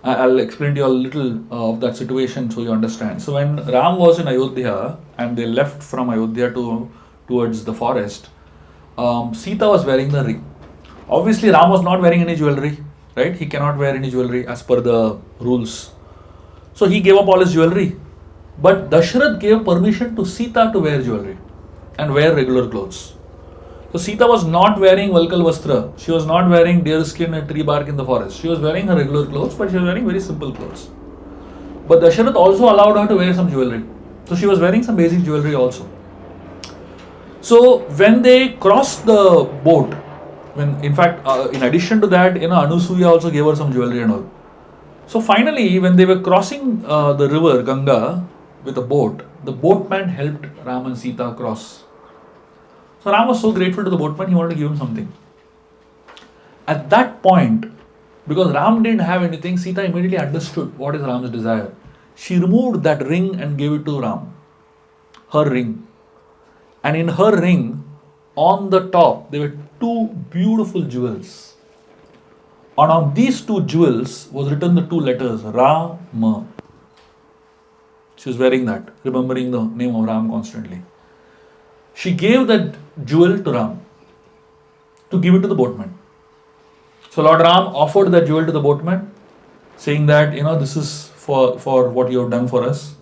I'll explain to you a little of that situation so you understand. So when Ram was in Ayodhya and they left from Ayodhya towards the forest, Sita was wearing the ring. Obviously Ram was not wearing any jewelry, right? He cannot wear any jewelry as per the rules. So he gave up all his jewelry. But Dashrath gave permission to Sita to wear jewelry and wear regular clothes. So Sita was not wearing Valkal Vastra. She was not wearing deer skin and tree bark in the forest. She was wearing her regular clothes, but she was wearing very simple clothes. But Dashrath also allowed her to wear some jewelry. So she was wearing some basic jewelry also. So when they crossed the boat, in addition to that, Anusuya also gave her some jewelry and all. So finally, when they were crossing the river Ganga with a boat, the boatman helped Ram and Sita cross. So Ram was so grateful to the boatman, he wanted to give him something. At that point, because Ram didn't have anything, Sita immediately understood what is Ram's desire. She removed that ring and gave it to Ram. Her ring. And in her ring, on the top, there were two beautiful jewels. And on these two jewels was written the two letters, Rama. She was wearing that, remembering the name of Ram constantly. She gave that jewel to Ram to give it to the boatman. So Lord Ram offered that jewel to the boatman, saying that, this is for what you have done for us.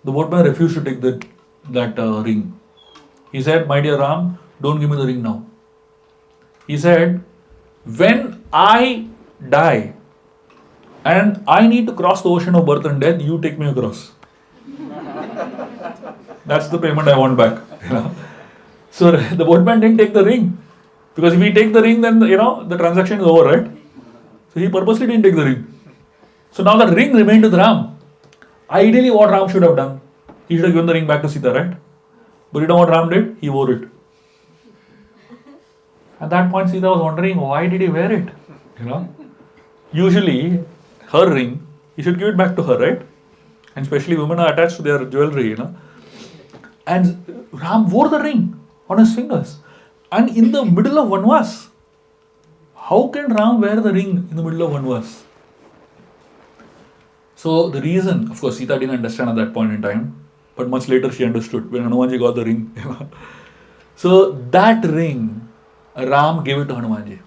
The boatman refused to take that ring. He said, my dear Ram, don't give me the ring now. He said, when I die and I need to cross the ocean of birth and death, you take me across. That's the payment I want back. So the boatman didn't take the ring. Because if he take the ring, then the transaction is over, right? So he purposely didn't take the ring. So now the ring remained with Ram. Ideally, what Ram should have done? He should have given the ring back to Sita, right? But you know what Ram did? He wore it. At that point, Sita was wondering, why did he wear it? Usually, her ring, he should give it back to her, right? And especially women are attached to their jewelry, And Ram wore the ring on his fingers. And in the middle of Vanvas, how can Ram wear the ring in the middle of Vanvas? So the reason, of course, Sita didn't understand at that point in time, but much later she understood when Hanumanji got the ring. So that ring, Ram gave it to Hanumanji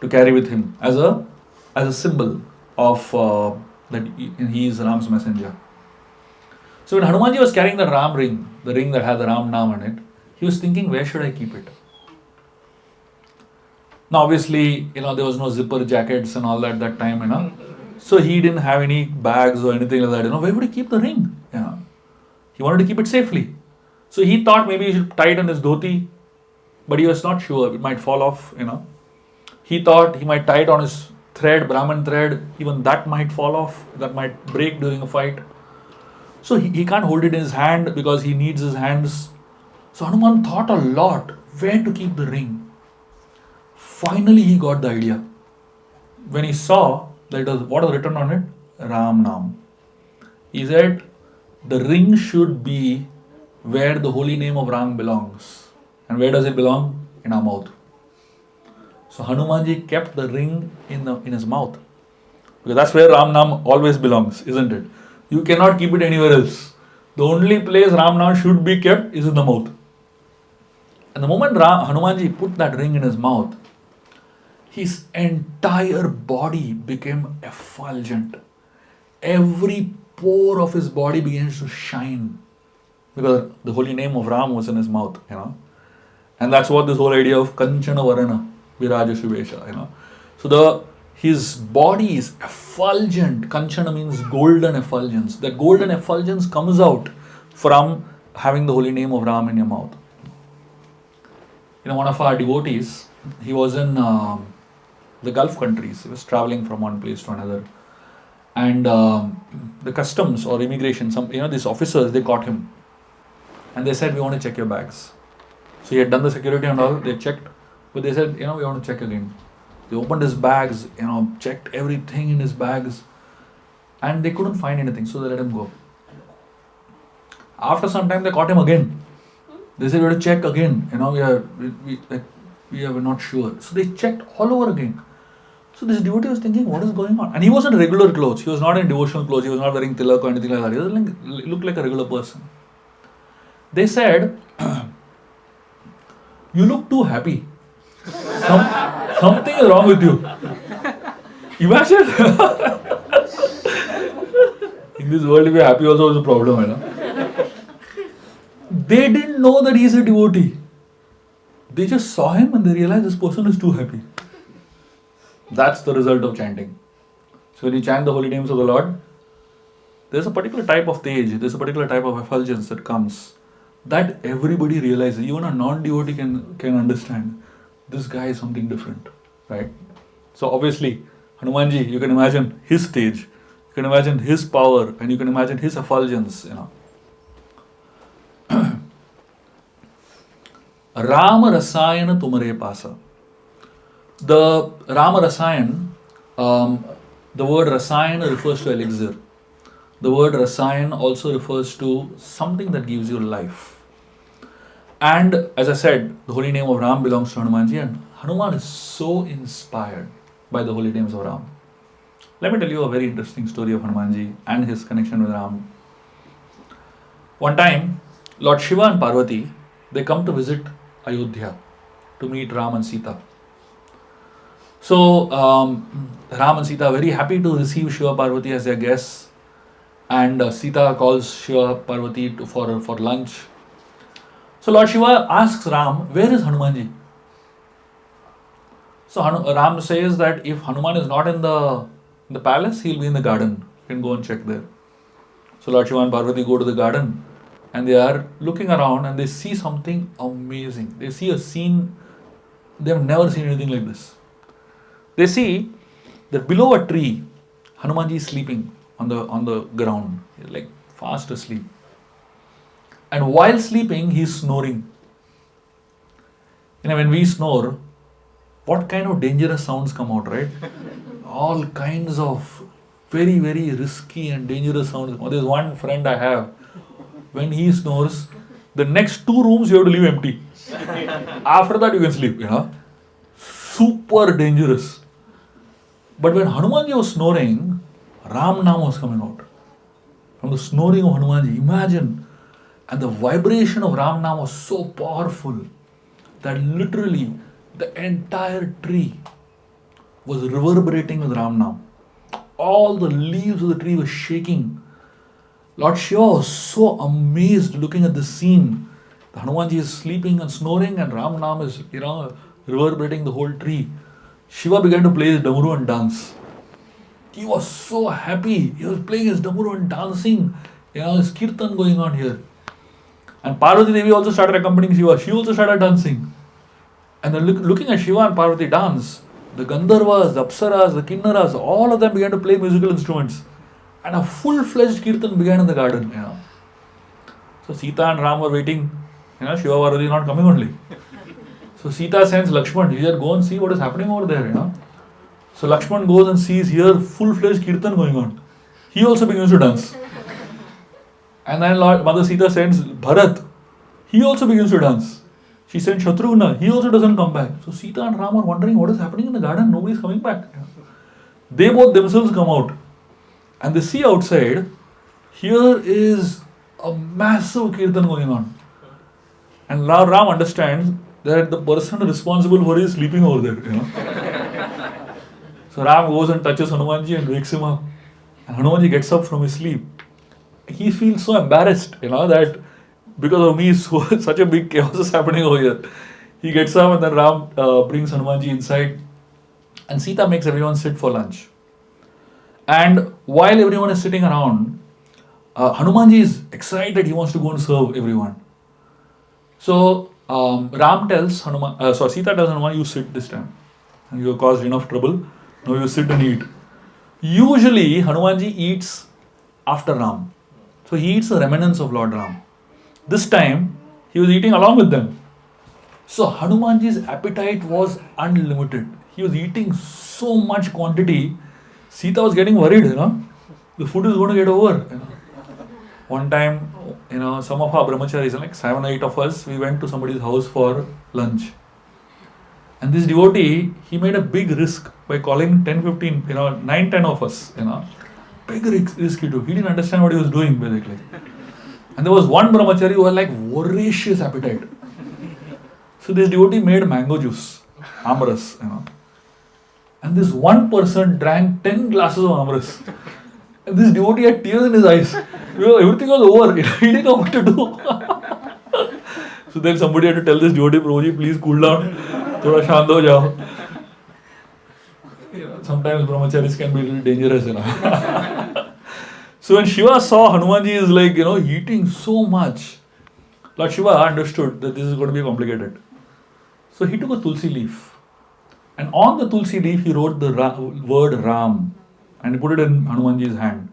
to carry with him as a symbol of that he is Ram's messenger. So when Hanumanji was carrying the Ram ring, the ring that had the Ram Naam on it, he was thinking, where should I keep it? Now obviously, there was no zipper jackets and all that time, So he didn't have any bags or anything like that, Where would he keep the ring? He wanted to keep it safely. So he thought maybe he should tie it on his dhoti, but he was not sure. It might fall off, He thought he might tie it on his thread, Brahman thread. Even that might fall off. That might break during a fight. So he can't hold it in his hand because he needs his hands. So Hanuman thought a lot where to keep the ring. Finally, he got the idea. When he saw that what was written on it? Ram Naam. He said, the ring should be where the holy name of Ram belongs. And where does it belong? In our mouth. So Hanumanji kept the ring in his mouth. Because that's where Ram Naam always belongs, isn't it? You cannot keep it anywhere else. The only place Ram Naam should be kept is in the mouth. And the moment Hanumanji put that ring in his mouth, his entire body became effulgent. Every pore of his body begins to shine. Because the holy name of Ram was in his mouth, And that's what this whole idea of Kanchana Varana, Viraja Shubesha, So his body is effulgent. Kanchana means golden effulgence. That golden effulgence comes out from having the holy name of Ram in your mouth. One of our devotees, he was in the Gulf countries. He was traveling from one place to another. And the customs or immigration, these officers, they caught him. And they said, we want to check your bags. So he had done the security and all, they checked. But they said, we want to check again. They opened his bags, checked everything in his bags. And they couldn't find anything, so they let him go. After some time, they caught him again. They said, we have to check again. We are not sure. So they checked all over again. So this devotee was thinking, what is going on? And he was in regular clothes. He was not in devotional clothes. He was not wearing tilak or anything like that. He looked like a regular person. They said, you look too happy. Something is wrong with you. Imagine. In this world, if you're happy also is a problem. They didn't know that he's a devotee. They just saw him and they realized this person is too happy. That's the result of chanting. So when you chant the holy names of the Lord, there's a particular type of tej, there's a particular type of effulgence that comes. That everybody realizes, even a non-devotee can understand. This guy is something different, right? So obviously, Hanumanji, you can imagine his stage. You can imagine his power and you can imagine his effulgence, Rama Rasayana Tumare Pasa. The Rama Rasayan, the word Rasayan refers to elixir. The word Rasayan also refers to something that gives you life. And as I said, the holy name of Ram belongs to Hanumanji, and Hanuman is so inspired by the holy names of Ram. Let me tell you a very interesting story of Hanumanji and his connection with Ram. One time, Lord Shiva and Parvati, they come to visit Ayodhya to meet Ram and Sita. So, Ram and Sita are very happy to receive Shiva Parvati as their guests, and Sita calls Shiva Parvati for lunch. So Lord Shiva asks Ram, where is Hanumanji? So Ram says that if Hanuman is not in the palace, he'll be in the garden. You can go and check there. So Lord Shiva and Parvati go to the garden and they are looking around and they see something amazing. They see a scene, they have never seen anything like this. They see that below a tree, Hanumanji is sleeping on the ground, like fast asleep. And while sleeping, he is snoring. When we snore, what kind of dangerous sounds come out, right? All kinds of very, very risky and dangerous sounds. There's one friend I have. When he snores, the next 2 rooms you have to leave empty. After that, you can sleep, Super dangerous. But when Hanumanji was snoring, Ram Nam was coming out. From the snoring of Hanumanji, imagine. And the vibration of Ram Nam was so powerful that literally the entire tree was reverberating with Ram Nam. All the leaves of the tree were shaking. Lord Shiva was so amazed looking at this scene. The Hanumanji is sleeping and snoring and Ram Nam is, reverberating the whole tree. Shiva began to play his damuru and dance. He was so happy. He was playing his damuru and dancing. His kirtan going on here. And Parvati Devi also started accompanying Shiva. She also started dancing. And then looking at Shiva and Parvati dance, the Gandharvas, the Apsaras, the Kinnaras, all of them began to play musical instruments. And a full-fledged kirtan began in the garden. So Sita and Ram were waiting. Shiva Parvati is not coming only. So Sita sends Lakshman. He said, go and see what is happening over there. So Lakshman goes and sees here full-fledged kirtan going on. He also begins to dance. And then Mother Sita sends Bharat. He also begins to dance. She sends Shatrughna. He also doesn't come back. So Sita and Ram are wondering what is happening in the garden. Nobody is coming back. They both themselves come out. And they see outside, here is a massive kirtan going on. And now Ram understands that the person responsible for it is sleeping over there. So Ram goes and touches Hanumanji and wakes him up. And Hanumanji gets up from his sleep. He feels so embarrassed, that because of me, such a big chaos is happening over here. He gets up and then Ram brings Hanumanji inside and Sita makes everyone sit for lunch. And while everyone is sitting around, Hanumanji is excited, he wants to go and serve everyone. So Ram tells Sita tells Hanuman, you sit this time. And you have caused enough trouble, now you sit and eat. Usually Hanumanji eats after Ram. So he eats the remnants of Lord Ram. This time, he was eating along with them. So Hanumanji's appetite was unlimited. He was eating so much quantity. Sita was getting worried, The food is going to get over. One time, some of our brahmacharis, like 7 or 8 of us, we went to somebody's house for lunch. And this devotee, he made a big risk by calling 10, 15, 9, 10 of us, Big risk he took. He didn't understand what he was doing, basically. And there was one brahmachari who had like voracious appetite. So this devotee made mango juice, amras, And this one person drank 10 glasses of amras. And this devotee had tears in his eyes. Everything was over. He didn't know what to do. So then somebody had to tell this devotee, Prabhuji, please cool down. Thoda shant ho jao. Sometimes brahmacharis can be a little dangerous, So when Shiva saw Hanumanji is like, eating so much, Lord Shiva understood that this is going to be complicated. So he took a tulsi leaf. And on the tulsi leaf, he wrote the word Ram and he put it in Hanumanji's hand.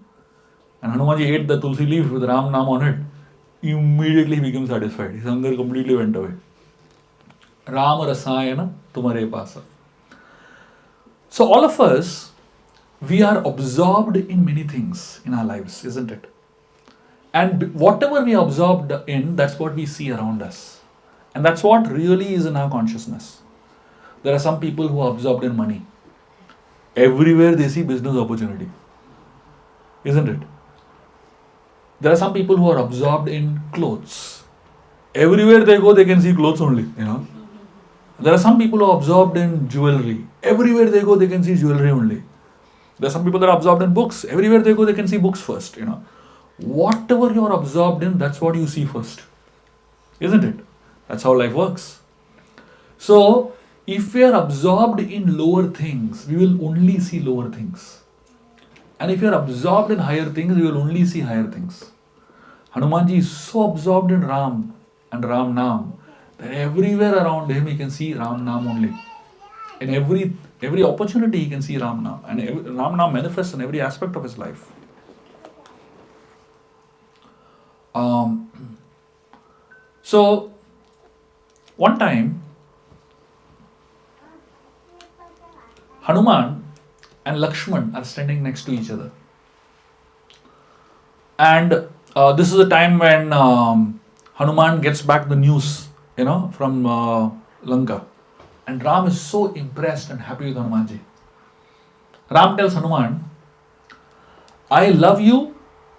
And Hanumanji ate the tulsi leaf with Ram Naam on it. Immediately he became satisfied. His hunger completely went away. Ram rasayana tumare pasa. So all of us, we are absorbed in many things in our lives, isn't it? And whatever we are absorbed in, that's what we see around us. And that's what really is in our consciousness. There are some people who are absorbed in money. Everywhere they see business opportunity. Isn't it? There are some people who are absorbed in clothes. Everywhere they go, they can see clothes only, There are some people who are absorbed in jewelry. Everywhere they go, they can see jewelry only. There are some people that are absorbed in books. Everywhere they go, they can see books first, Whatever you are absorbed in, that's what you see first. Isn't it? That's how life works. So, if we are absorbed in lower things, we will only see lower things. And if you are absorbed in higher things, you will only see higher things. Hanumanji is so absorbed in Ram and Ram Naam that everywhere around him he can see Ram Naam only. In every opportunity he can see Ram Naam. And Ram Naam manifests in every aspect of his life. So, one time, Hanuman and Lakshman are standing next to each other. And this is the time when Hanuman gets back the news, from Lanka. And Ram is so impressed and happy with Hanumanji. Ram tells Hanuman, I love you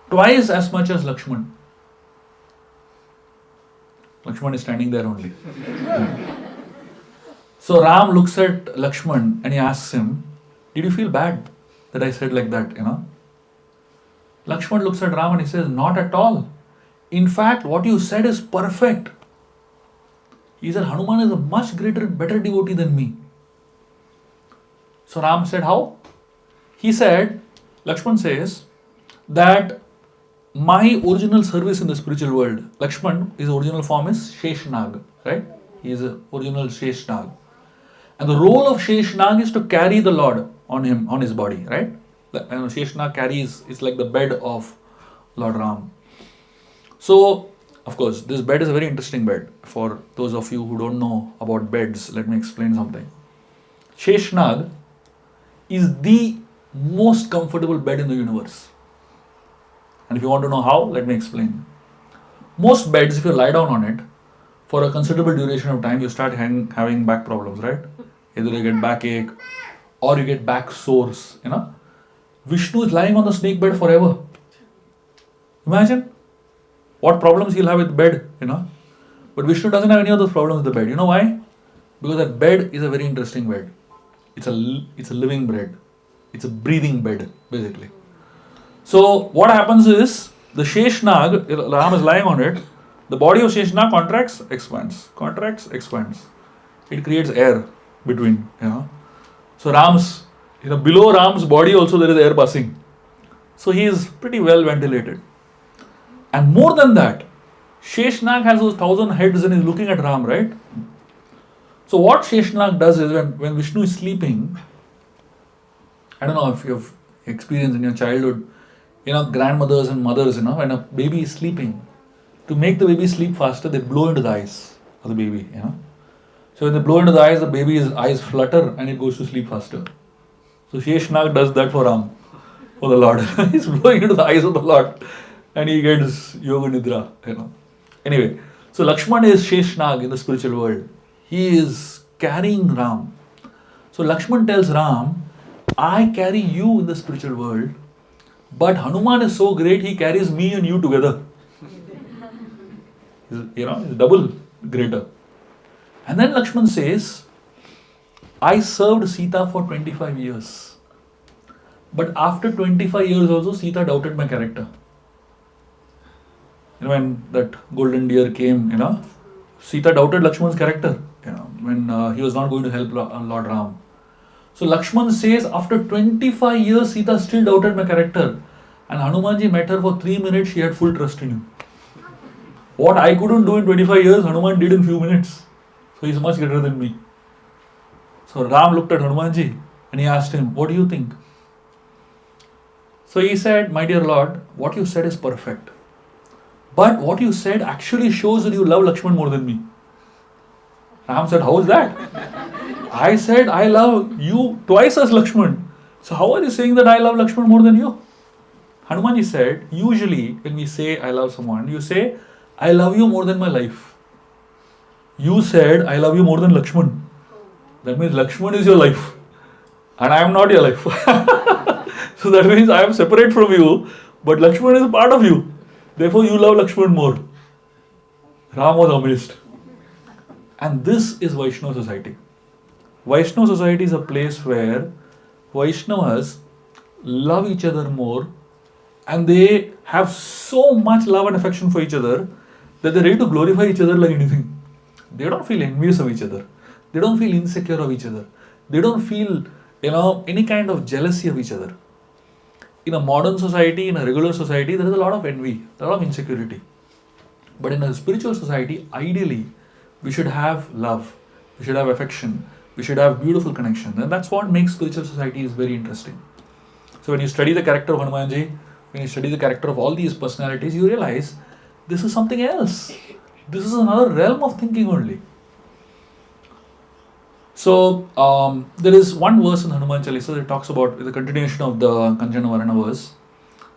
twice as much as Lakshman. Lakshman is standing there only. So Ram looks at Lakshman and he asks him, did you feel bad that I said like that, Lakshman looks at Ram and he says, not at all. In fact, what you said is perfect. He said, Hanuman is a much greater, better devotee than me. So Ram said, how? He said, Lakshman says, that my original service in the spiritual world, Lakshman, his original form is Sheshnag, right? He is the original Sheshnag. And the role of Sheshnag is to carry the Lord on him, on his body, right? Sheshnag carries, it's like the bed of Lord Ram. So, of course, this bed is a very interesting bed. For those of you who don't know about beds, let me explain something. Sheshnag is the most comfortable bed in the universe. And if you want to know how, let me explain. Most beds, if you lie down on it, for a considerable duration of time, you start having back problems, right? Either you get backache or you get back sores, Vishnu is lying on the snake bed forever. Imagine what problems he'll have with bed, But Vishnu doesn't have any of those problems with the bed. You know why? Because that bed is a very interesting bed. It's a living bed. It's a breathing bed, basically. So what happens is, the Sheshnag, Ram is lying on it, the body of Sheshnag contracts, expands. Contracts, expands. It creates air between, So Ram's, below Ram's body also there is air passing. So he is pretty well ventilated. And more than that, Sheshnag has those 1,000 heads and is looking at Ram, right? So what Sheshnag does is, when Vishnu is sleeping, I don't know if you have experienced in your childhood, grandmothers and mothers, when a baby is sleeping, to make the baby sleep faster, they blow into the eyes of the baby, So when they blow into the eyes, the baby's eyes flutter and it goes to sleep faster. So Sheshnag does that for Ram, for the Lord. He's blowing into the eyes of the Lord and he gets Yoga Nidra, Anyway, so Lakshman is Sheshnag in the spiritual world. He is carrying Ram. So Lakshman tells Ram, I carry you in the spiritual world, but Hanuman is so great, he carries me and you together. He's double greater. And then Lakshman says, I served Sita for 25 years. But after 25 years also, Sita doubted my character. When that golden deer came, Sita doubted Lakshman's character, when he was not going to help Lord Ram. So Lakshman says, after 25 years, Sita still doubted my character. And Hanumanji met her for 3 minutes, she had full trust in him. What I couldn't do in 25 years, Hanuman did in few minutes. So he's much greater than me. So Ram looked at Hanumanji and he asked him, what do you think? So he said, my dear Lord, what you said is perfect. But what you said actually shows that you love Lakshman more than me. Ram said, how is that? I said, I love you twice as Lakshman. So how are you saying that I love Lakshman more than you? Hanumanji said, usually when we say I love someone, you say, I love you more than my life. You said, I love you more than Lakshman. That means Lakshman is your life. And I am not your life. So that means I am separate from you, but Lakshman is a part of you. Therefore you love Lakshman more. Ram was amazed. And this is Vaishnava society. Vaishnava society is a place where Vaishnavas love each other more, and they have so much love and affection for each other that they're ready to glorify each other like anything. They don't feel envious of each other. They don't feel insecure of each other. They don't feel, any kind of jealousy of each other. In a modern society, in a regular society, there is a lot of envy, a lot of insecurity. But in a spiritual society, ideally, we should have love, we should have affection, we should have beautiful connections. And that's what makes spiritual society is very interesting. So when you study the character of Hanumanji, when you study the character of all these personalities, you realize this is something else. This is another realm of thinking only. So there is one verse in Hanuman Chalisa that talks about the continuation of the Kanjana Varana verse,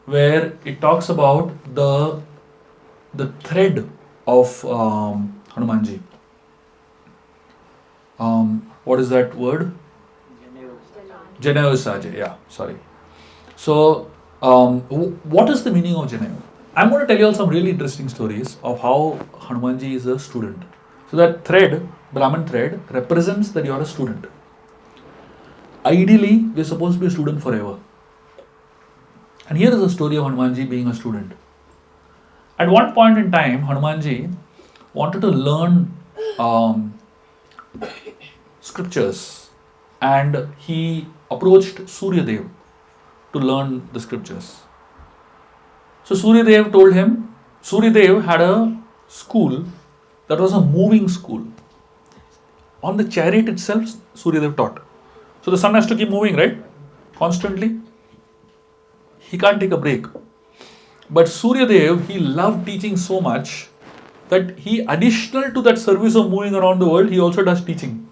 where it talks about the thread of Hanumanji. What is that word? Janev Saje. Yeah, sorry. So what is the meaning of Janev? I'm going to tell you all some really interesting stories of how Hanumanji is a student. So that thread, Brahman thread, represents that you are a student. Ideally, we are supposed to be a student forever. And here is a story of Hanumanji being a student. At one point in time, Hanumanji wanted to learn scriptures, and he approached Surya Dev to learn the scriptures. So Surya Dev told him, Surya Dev had a school that was a moving school. On the chariot itself, Surya Dev taught. So the sun has to keep moving, right? Constantly. He can't take a break. But Surya Dev, he loved teaching so much that he, additional to that service of moving around the world, he also does teaching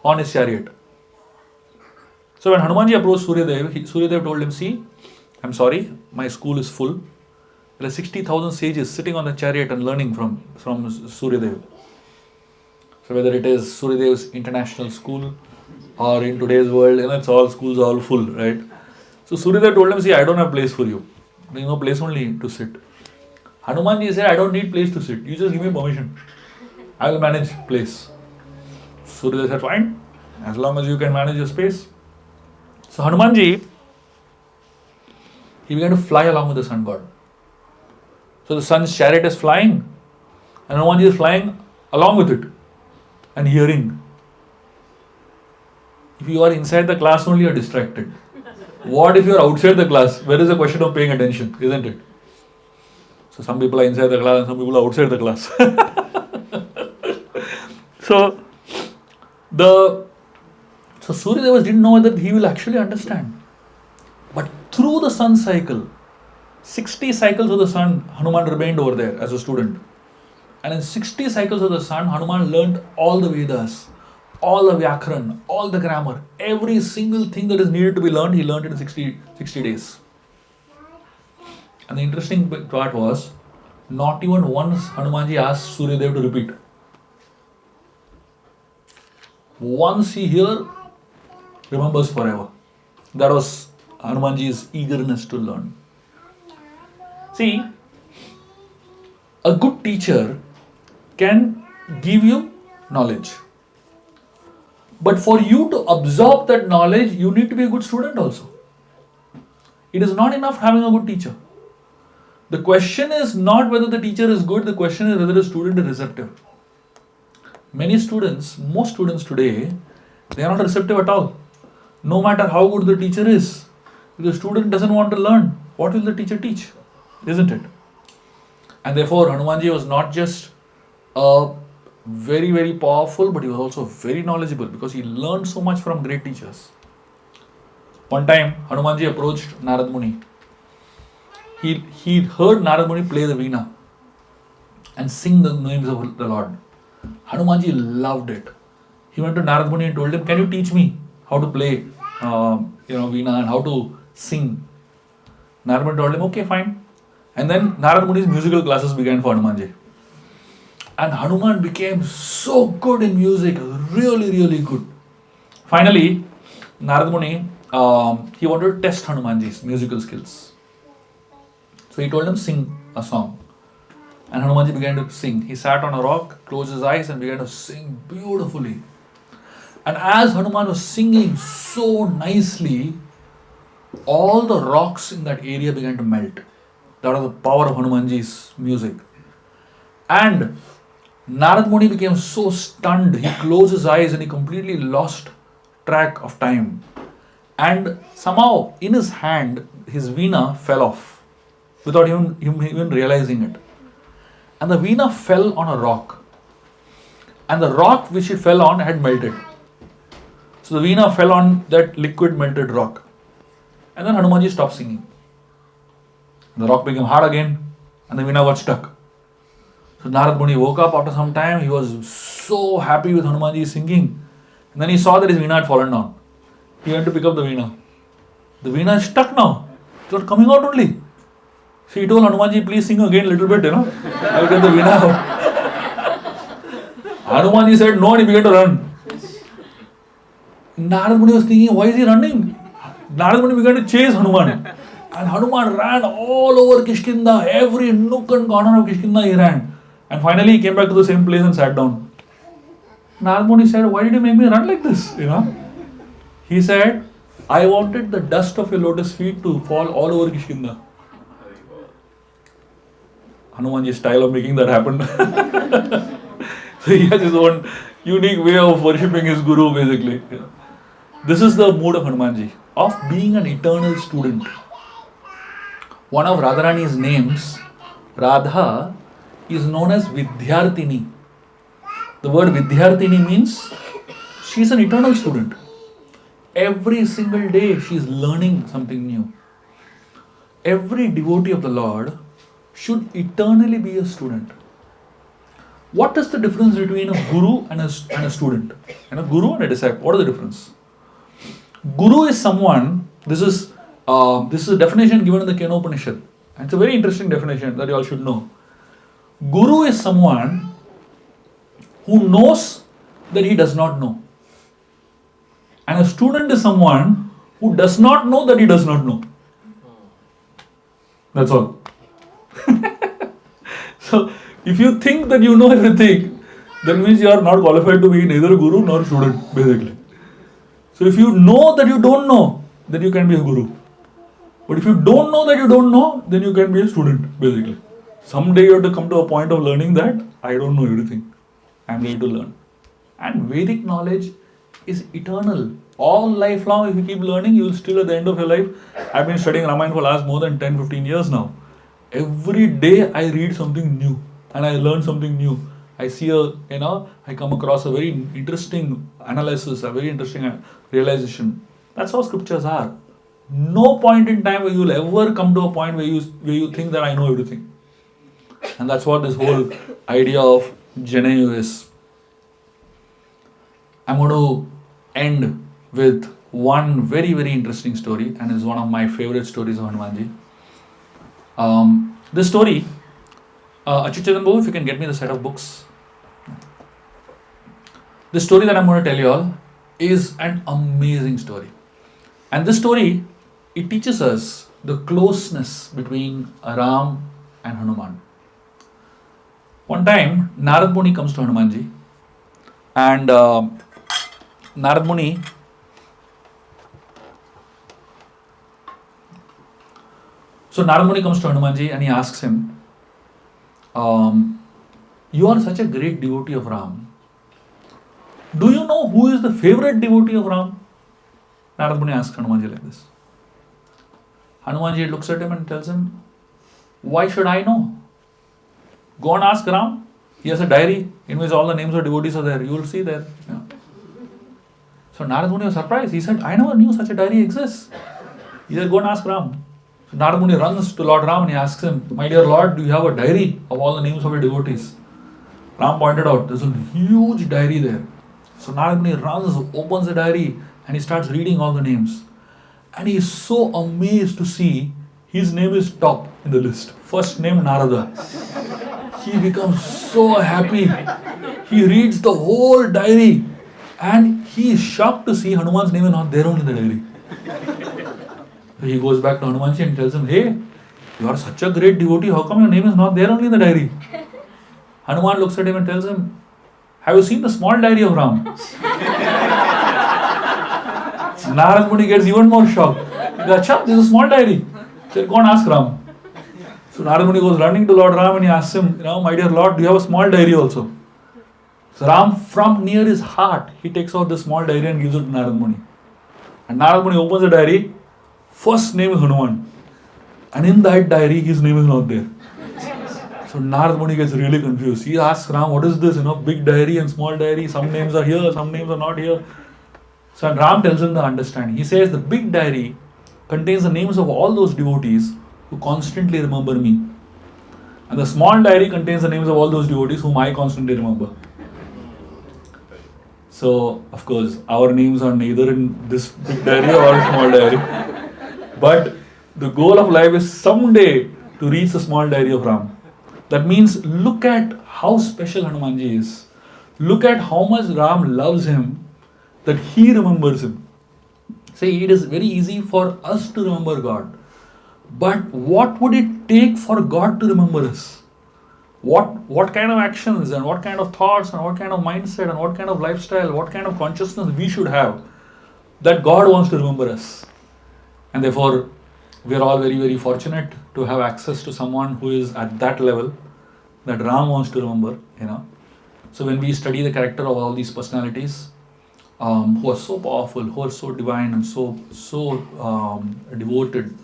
on his chariot. So when Hanumanji approached Surya Dev told him, see, I'm sorry, my school is full. There are 60,000 sages sitting on the chariot and learning from Surya Dev. So whether it is Surya Dev's international school or in today's world, it's all schools are all full, right? So Surya Dev told him, see, I don't have place for you. There is no place only to sit. Hanumanji said, I don't need place to sit. You just give me permission. I will manage place. Surya Dev said, fine, as long as you can manage your space. So Hanumanji, he began to fly along with the sun god. So the sun's chariot is flying, and Hanumanji is flying along with it and hearing. If you are inside the class only, you are distracted. What if you are outside the class? Where is the question of paying attention, isn't it? So some people are inside the class and some people are outside the class. So Surya Deva didn't know whether he will actually understand. But through the sun cycle, 60 cycles of the sun, Hanuman remained over there as a student. And in 60 cycles of the sun, Hanuman learned all the Vedas, all the Vyakaran, all the grammar, every single thing that is needed to be learned, he learned it in 60 days. And the interesting part was, not even once Hanumanji asked Surya Dev to repeat. Once he hears, remembers forever. That was Hanumanji's eagerness to learn. See, a good teacher can give you knowledge. But for you to absorb that knowledge, you need to be a good student also. It is not enough having a good teacher. The question is not whether the teacher is good, the question is whether the student is receptive. Most students today, they are not receptive at all. No matter how good the teacher is, if the student doesn't want to learn, what will the teacher teach? Isn't it? And therefore, Hanumanji was not just a very, very powerful, but he was also very knowledgeable because he learned so much from great teachers. One time, Hanumanji approached Narad Muni he heard Narad Muni play the veena and sing the names of the Lord. Hanumanji loved it. He went to Narad Muni and told him, "Can you teach me how to play, veena and how to sing?" Narad Muni told him, "Okay, fine." And then Narad Muni's musical classes began for Hanumanji. And Hanuman became so good in music, really, really good. Finally, Narad Muni, he wanted to test Hanumanji's musical skills. So he told him, "Sing a song." And Hanumanji began to sing. He sat on a rock, closed his eyes and began to sing beautifully. And as Hanuman was singing so nicely, all the rocks in that area began to melt. That was the power of Hanumanji's music. And Narad Muni became so stunned, he closed his eyes and he completely lost track of time. And somehow in his hand, his veena fell off without him even realizing it. And the veena fell on a rock. And the rock which it fell on had melted. So the veena fell on that liquid melted rock. And then Hanumanji stopped singing. The rock became hard again and the veena got stuck. So Narad Muni woke up after some time. He was so happy with Hanumanji singing. And then he saw that his veena had fallen down. He went to pick up the veena. The veena is stuck now. It's not coming out only. So he told Hanumanji, "Please sing again a little bit, I'll get the veena out." Hanumanji said no and he began to run. Narad Muni was thinking, why is he running? Narad Muni began to chase Hanuman. And Hanuman ran all over Kishkinda, every nook and corner of Kishkinda he ran. And finally he came back to the same place and sat down. Narad Muni said, "Why did you make me run like this?" He said, "I wanted the dust of your lotus feet to fall all over Kishkinda." Hanumanji's style of making that happen. So he has his own unique way of worshipping his guru basically. This is the mood of Hanumanji, of being an eternal student. One of Radharani's names, Radha, is known as Vidyarthini. The word Vidyarthini means she is an eternal student. Every single day she is learning something new. Every devotee of the Lord should eternally be a student. What is the difference between a guru and a student? And a guru and a disciple, what is the difference? Guru is someone, this is a definition given in the Kenopanishad. And it's a very interesting definition that you all should know. Guru is someone who knows that he does not know. And a student is someone who does not know that he does not know. That's all. So, if you think that you know everything, that means you are not qualified to be neither a guru nor a student, basically. So, if you know that you don't know, then you can be a guru. But if you don't know that you don't know, then you can be a student, basically. Someday you have to come to a point of learning that I don't know everything. I am ready to learn. And Vedic knowledge is eternal. All life long, if you keep learning, you will still at the end of your life. I've been studying Ramayana for the last more than 10-15 years now. Every day I read something new and I learn something new. I see I come across a very interesting analysis, a very interesting realization. That's how scriptures are. No point in time where you will ever come to a point where you think that I know everything. And that's what this whole idea of Janayu is. I'm going to end with one very, very interesting story, and it's one of my favorite stories of Hanumanji. This story, Achuchetan Babu, if you can get me the set of books. This story that I'm going to tell you all is an amazing story. And this story, it teaches us the closeness between Ram and Hanuman. One time, Narad Muni comes to Hanumanji, and Narad Muni comes to Hanumanji and he asks him, "You are such a great devotee of Ram. Do you know who is the favorite devotee of Ram?" Narad Muni asks Hanumanji like this. Hanumanji looks at him and tells him, "Why should I know? Go and ask Ram. He has a diary in which all the names of devotees are there. You will see there." Yeah. So Narad Muni was surprised. He said, "I never knew such a diary exists." He said, "Go and ask Ram." So Narad Muni runs to Lord Ram and he asks him, "My dear Lord, do you have a diary of all the names of your devotees?" Ram pointed out, there's a huge diary there. So Narad Muni runs, opens the diary, and he starts reading all the names. And he is so amazed to see his name is top in the list. First name Narada. He becomes so happy. He reads the whole diary and he is shocked to see Hanuman's name is not there only in the diary. So he goes back to Hanumanji and tells him, "Hey, you are such a great devotee, how come your name is not there only in the diary?" Hanuman looks at him and tells him, "Have you seen the small diary of Ram?" Narad Muni gets even more shocked. He goes, "Acha, this is a small diary." He said, "Go and ask Ram." So Narad Muni goes running to Lord Ram and he asks him, "My dear Lord, do you have a small diary also?" So Ram, from near his heart, he takes out this small diary and gives it to Narad Muni. And Narad Muni opens the diary. First name is Hanuman. And in that diary, his name is not there. So Narad Muni gets really confused. He asks Ram, "What is this? Big diary and small diary. Some names are here, some names are not here." So Ram tells him the understanding. He says the big diary contains the names of all those devotees who constantly remember me. And the small diary contains the names of all those devotees whom I constantly remember. So, of course, our names are neither in this big diary or small diary. But the goal of life is someday to reach the small diary of Ram. That means look at how special Hanumanji is. Look at how much Ram loves him that he remembers him. See, it is very easy for us to remember God. But what would it take for God to remember us? What kind of actions and what kind of thoughts and what kind of mindset and what kind of lifestyle, what kind of consciousness we should have that God wants to remember us. And therefore, we are all very, very fortunate to have access to someone who is at that level that Ram wants to remember, So when we study the character of all these personalities, who are so powerful, who are so divine and so devoted,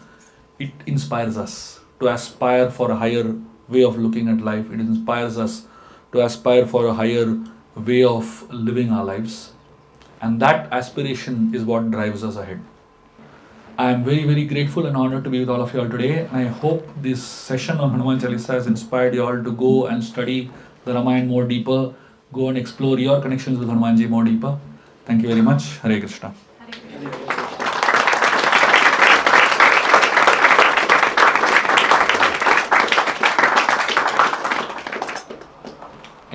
it inspires us to aspire for a higher way of looking at life. It inspires us to aspire for a higher way of living our lives. And that aspiration is what drives us ahead. I am very, very grateful and honored to be with all of you all today. I hope this session on Hanuman Chalisa has inspired you all to go and study the Ramayana more deeper, go and explore your connections with Hanumanji more deeper. Thank you very much. Hare Krishna.